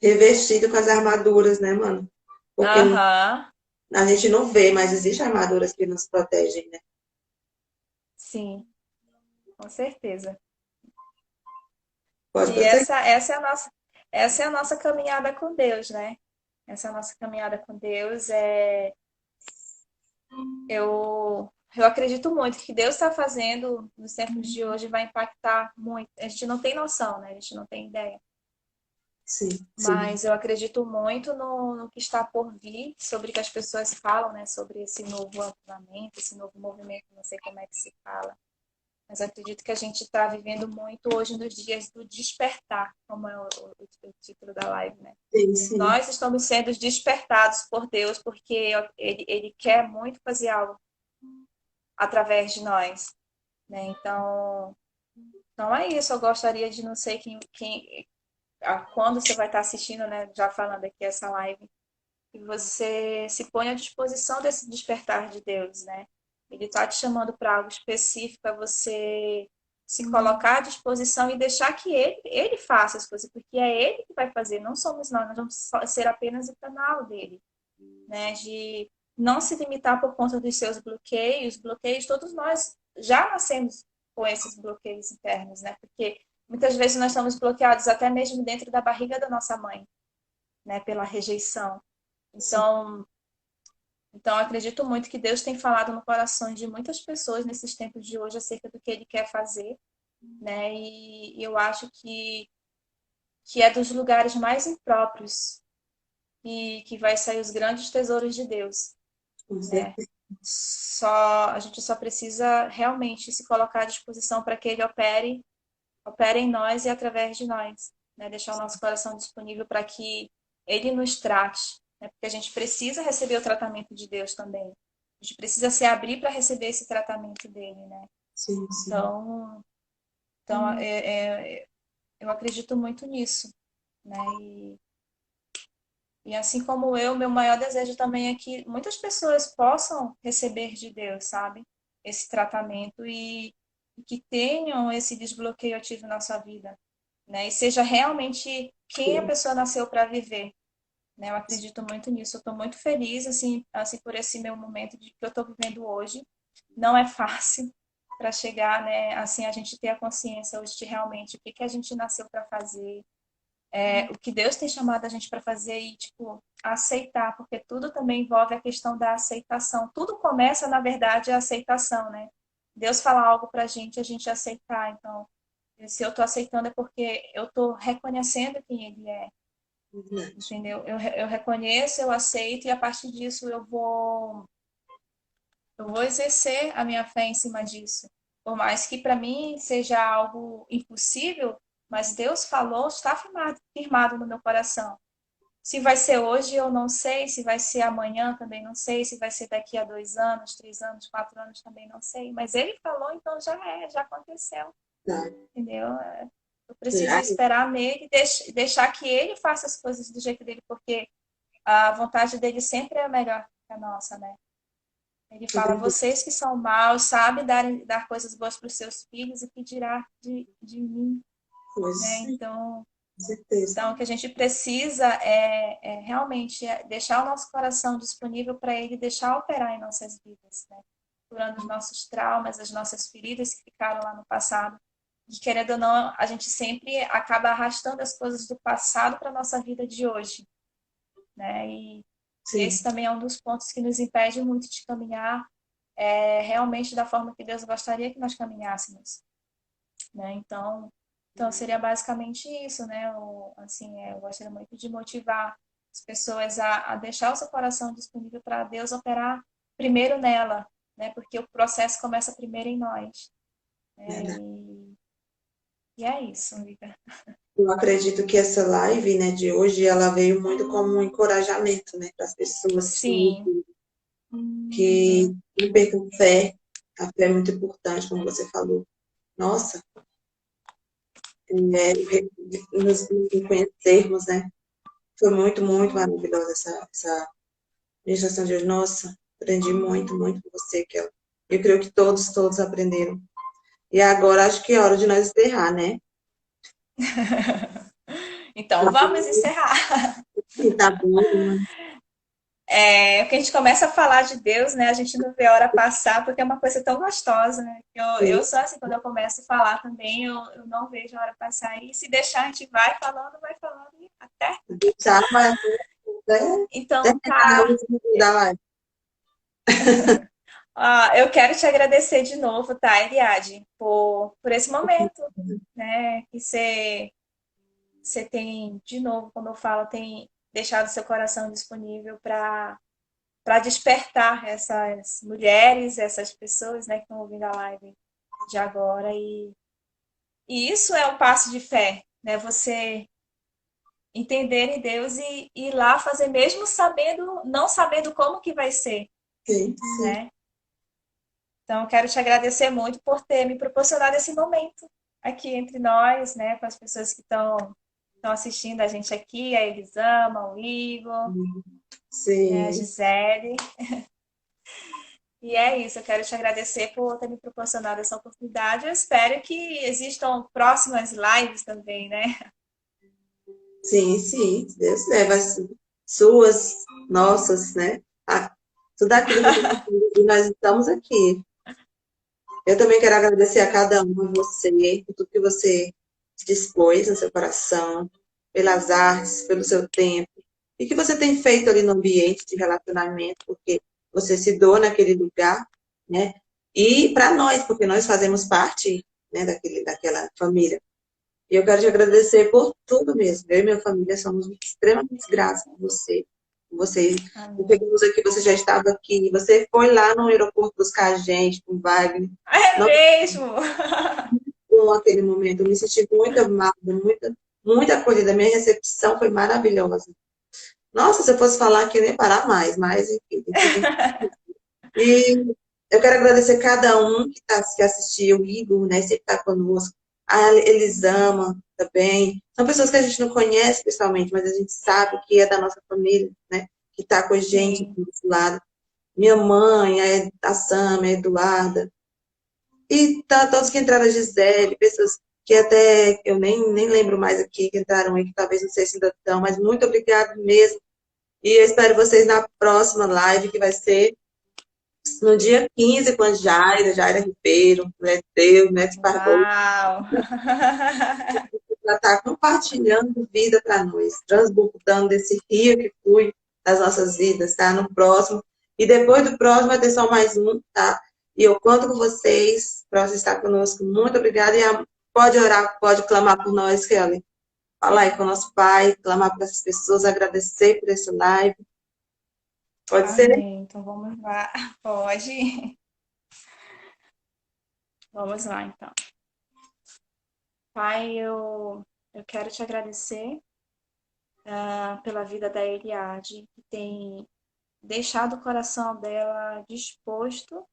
Revestido com as armaduras, né, mano? Porque Aham, a gente não vê, mas existem armaduras que nos protegem, né? sim, com certeza. Pode E prosseguir. essa é a nossa caminhada com Deus, né? Essa é a nossa caminhada com Deus. Eu acredito muito que Deus está fazendo nos tempos de hoje vai impactar muito. A gente não tem noção, né? A gente não tem ideia. Sim, sim. Mas eu acredito muito no que está por vir, sobre o que as pessoas falam, né? Sobre esse novo avivamento, esse novo movimento, não sei como é que se fala. Mas acredito que a gente está vivendo muito hoje nos dias do despertar, como é o título da live, né? Sim, sim. Nós estamos sendo despertados por Deus, porque ele quer muito fazer algo através de nós, né? Então é isso. Eu gostaria de não sei quando você vai estar assistindo, né? Já falando aqui essa live, que você se ponha à disposição desse despertar de Deus, né? Ele está te chamando para algo específico, é você se colocar à disposição e deixar que ele faça as coisas, porque é ele que vai fazer, não somos nós vamos ser apenas o canal dele, né? De não se limitar por conta dos seus bloqueios, todos nós já nascemos com esses bloqueios internos, né? Porque muitas vezes nós estamos bloqueados até mesmo dentro da barriga da nossa mãe, né? Pela rejeição. Sim. Então, acredito muito que Deus tem falado no coração de muitas pessoas nesses tempos de hoje acerca do que Ele quer fazer, né? E eu acho que é dos lugares mais impróprios que vai sair os grandes tesouros de Deus, Com né? certeza. A gente só precisa realmente se colocar à disposição para que Ele opere em nós e através de nós, né? Deixar o nosso coração disponível para que Ele nos trate, né? Porque a gente precisa receber o tratamento de Deus também. A gente precisa se abrir para receber esse tratamento dele, né? Sim, sim. Então, então eu acredito muito nisso, né? E assim como eu, meu maior desejo também é que muitas pessoas possam receber de Deus, sabe? Esse tratamento e que tenham esse desbloqueio ativo na sua vida, né? E seja realmente quem a Sim. pessoa nasceu para viver, né? Eu acredito muito nisso. Eu estou muito feliz, assim, por esse meu momento de que eu estou vivendo hoje. Não é fácil para chegar, né? Assim, a gente ter a consciência hoje de realmente o que a gente nasceu para fazer, o que Deus tem chamado a gente para fazer e, tipo, aceitar, porque tudo também envolve a questão da aceitação. Tudo começa, na verdade, a aceitação, né? Deus fala algo para a gente aceitar. Então, se eu estou aceitando é porque eu estou reconhecendo quem Ele é, Verdade. entendeu? Eu reconheço, eu aceito e a partir disso eu vou exercer a minha fé em cima disso. Por mais que para mim seja algo impossível, mas Deus falou, está firmado no meu coração. Se vai ser hoje, eu não sei. Se vai ser amanhã, também não sei. Se vai ser daqui a 2 anos, 3 anos, 4 anos, também não sei. Mas ele falou, então já aconteceu. Tá. Entendeu? Eu Sim. preciso Aí, esperar nele e deixar que ele faça as coisas do jeito dele, porque a vontade dele sempre é melhor que a nossa, né? Ele com fala, certeza. vocês que são maus, sabem dar coisas boas para os seus filhos e que dirá de mim, né? Sim, com certeza. Então, o que a gente precisa é realmente deixar o nosso coração disponível para ele deixar operar em nossas vidas, né? Curando os nossos traumas, as nossas feridas que ficaram lá no passado. E querendo ou não, a gente sempre acaba arrastando as coisas do passado para a nossa vida de hoje, né? E esse Sim. também é um dos pontos que nos impede muito de caminhar realmente da forma que Deus gostaria que nós caminhássemos, né? Então seria basicamente isso, né? Assim, eu gostaria muito de motivar as pessoas a deixar o seu coração disponível para Deus operar primeiro nela, né? Porque o processo começa primeiro em nós, né? Verdade. E é isso, amiga. Eu acredito que essa live, né, de hoje, ela veio muito como um encorajamento, né, para as pessoas Sim. que Uhum. não percam fé. A fé é muito importante, como você falou. Nossa, nos conhecermos, né? Foi muito, muito maravilhosa essa meditação de hoje. Nossa, aprendi muito, muito com você, Kel. Eu creio que todos aprenderam. E agora acho que é hora de nós encerrar, né? Então, Tá vamos encerrar. bom, tá bom. É, porque a gente começa a falar de Deus, né? A gente não vê a hora passar, porque é uma coisa tão gostosa, né? Eu Sim, sou assim, quando eu começo a falar também, eu não vejo a hora passar. E se deixar, a gente vai falando, e até. deixar, mas até Então, terminar o tá. último da live. Eu quero te agradecer de novo, tá, Eliade, por esse momento, né? Que você tem, de novo, como eu falo, tem deixado seu coração disponível para despertar essas mulheres, essas pessoas, né, que estão ouvindo a live de agora. E isso é um passo de fé, né? Você entender em Deus e ir lá fazer mesmo sabendo, não sabendo como que vai ser, Sim, sim. né? Então, eu quero te agradecer muito por ter me proporcionado esse momento aqui entre nós, né, com as pessoas que estão assistindo a gente aqui, a Elisama, o Igor, né, a Sim. Gisele. E é isso, eu quero te agradecer por ter me proporcionado essa oportunidade. Eu espero que existam próximas lives também, né? Sim, sim, se Deus leva as suas, nossas, né? Tudo aquilo que Deus fez, e nós estamos aqui. Eu também quero agradecer a cada um de você, por tudo que você dispôs no seu coração, pelas artes, pelo seu tempo, e que você tem feito ali no ambiente de relacionamento, porque você se doa naquele lugar, né? E para nós, porque nós fazemos parte, né, daquela família. E eu quero te agradecer por tudo mesmo. Eu e minha família somos extremamente gratos por você. Por você. Amém. Chegamos aqui, você já estava aqui. Você foi lá no aeroporto buscar a gente, com o Wagner. É Não mesmo! com aquele momento. Eu me senti muito amada, muita acolhida. Minha recepção foi maravilhosa. Nossa, se eu fosse falar aqui, eu nem ia parar mais. Mas, enfim, tem que vir. E eu quero agradecer cada um que assistiu, o Igor, né, sempre está conosco, a Elisama também. São pessoas que a gente não conhece pessoalmente, mas a gente sabe que é da nossa família, né, que está com a gente Sim. do nosso lado. Minha mãe, a Sam, a Eduarda. E tá, todos que entraram, a Gisele, pessoas que até eu nem lembro mais aqui, que entraram aí, que talvez não sei se ainda estão, mas muito obrigado mesmo. E eu espero vocês na próxima live, que vai ser no dia 15 com a Jaira Ribeiro, né, Deus, né, Barbosa, Uau! ela está compartilhando vida para nós, transbordando esse rio que flui das nossas vidas, tá? No próximo. E depois do próximo vai ter só mais um, tá? E eu conto com vocês para você estar conosco. Muito obrigada. Pode orar, pode clamar por nós, Kelly. Fala aí com o nosso Pai, clamar para essas pessoas, agradecer por esse live. Pode ser? Amém. Então vamos lá. Pode. Vamos lá, então. Pai, eu quero te agradecer pela vida da Eliade, que tem deixado o coração dela disposto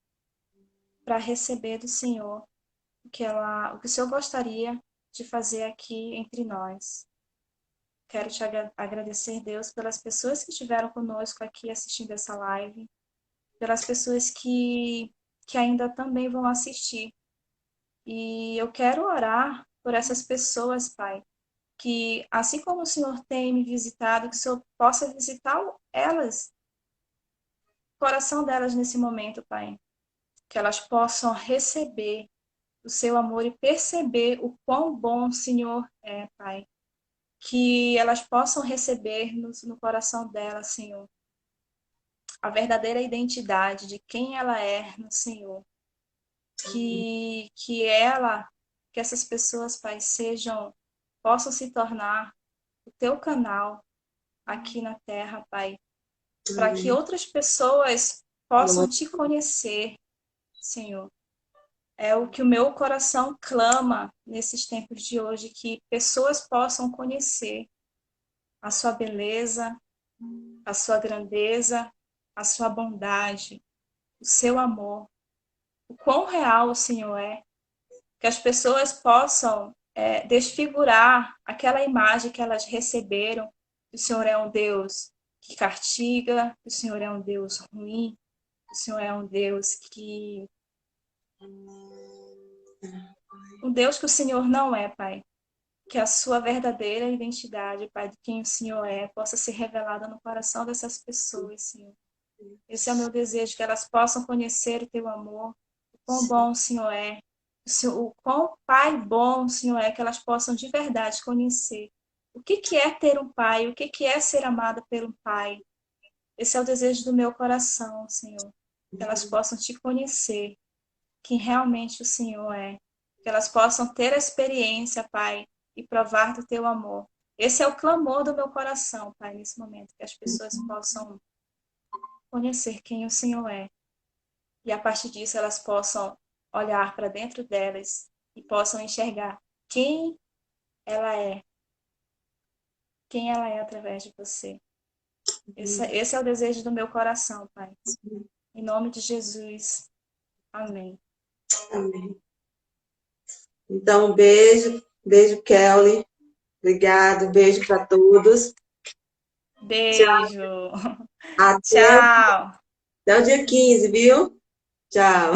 para receber do Senhor o que o Senhor gostaria de fazer aqui entre nós. Quero te agradecer, Deus, pelas pessoas que estiveram conosco aqui assistindo essa live, pelas pessoas que ainda também vão assistir. E eu quero orar por essas pessoas, Pai, que assim como o Senhor tem me visitado, que o Senhor possa visitar elas, o coração delas nesse momento, Pai, que elas possam receber o seu amor e perceber o quão bom o Senhor é, Pai. Que elas possam receber no coração delas, Senhor, a verdadeira identidade de quem ela é no Senhor. Que ela, que essas pessoas, Pai, possam se tornar o teu canal aqui na terra, Pai, para que Amém. outras pessoas possam te conhecer, Senhor. É o que o meu coração clama nesses tempos de hoje, que pessoas possam conhecer a sua beleza, a sua grandeza, a sua bondade, o seu amor, o quão real o Senhor é, que as pessoas possam desfigurar aquela imagem que elas receberam, que o Senhor é um Deus que castiga, que o Senhor é um Deus ruim, que o Senhor é um Deus que O Deus que o Senhor não é, Pai. Que a sua verdadeira identidade, Pai, de quem o Senhor é, possa ser revelada no coração dessas pessoas, Senhor. Esse é o meu desejo, que elas possam conhecer o teu amor, o quão bom o Senhor é, o quão Pai bom o Senhor é, que elas possam de verdade conhecer o que é ter um Pai, o que é ser amada pelo Pai. Esse é o desejo do meu coração, Senhor. Que elas possam te conhecer, quem realmente o Senhor é. Que elas possam ter a experiência, Pai, e provar do teu amor. Esse é o clamor do meu coração, Pai, nesse momento. Que as pessoas possam conhecer quem o Senhor é. E a partir disso elas possam olhar para dentro delas e possam enxergar quem ela é. Quem ela é através de você. Esse é o desejo do meu coração, Pai. Em nome de Jesus. Amém. Amém. Então, beijo, Kelly. Obrigado, beijo para todos. Beijo. Até, Tchau. até o dia 15, viu? Tchau.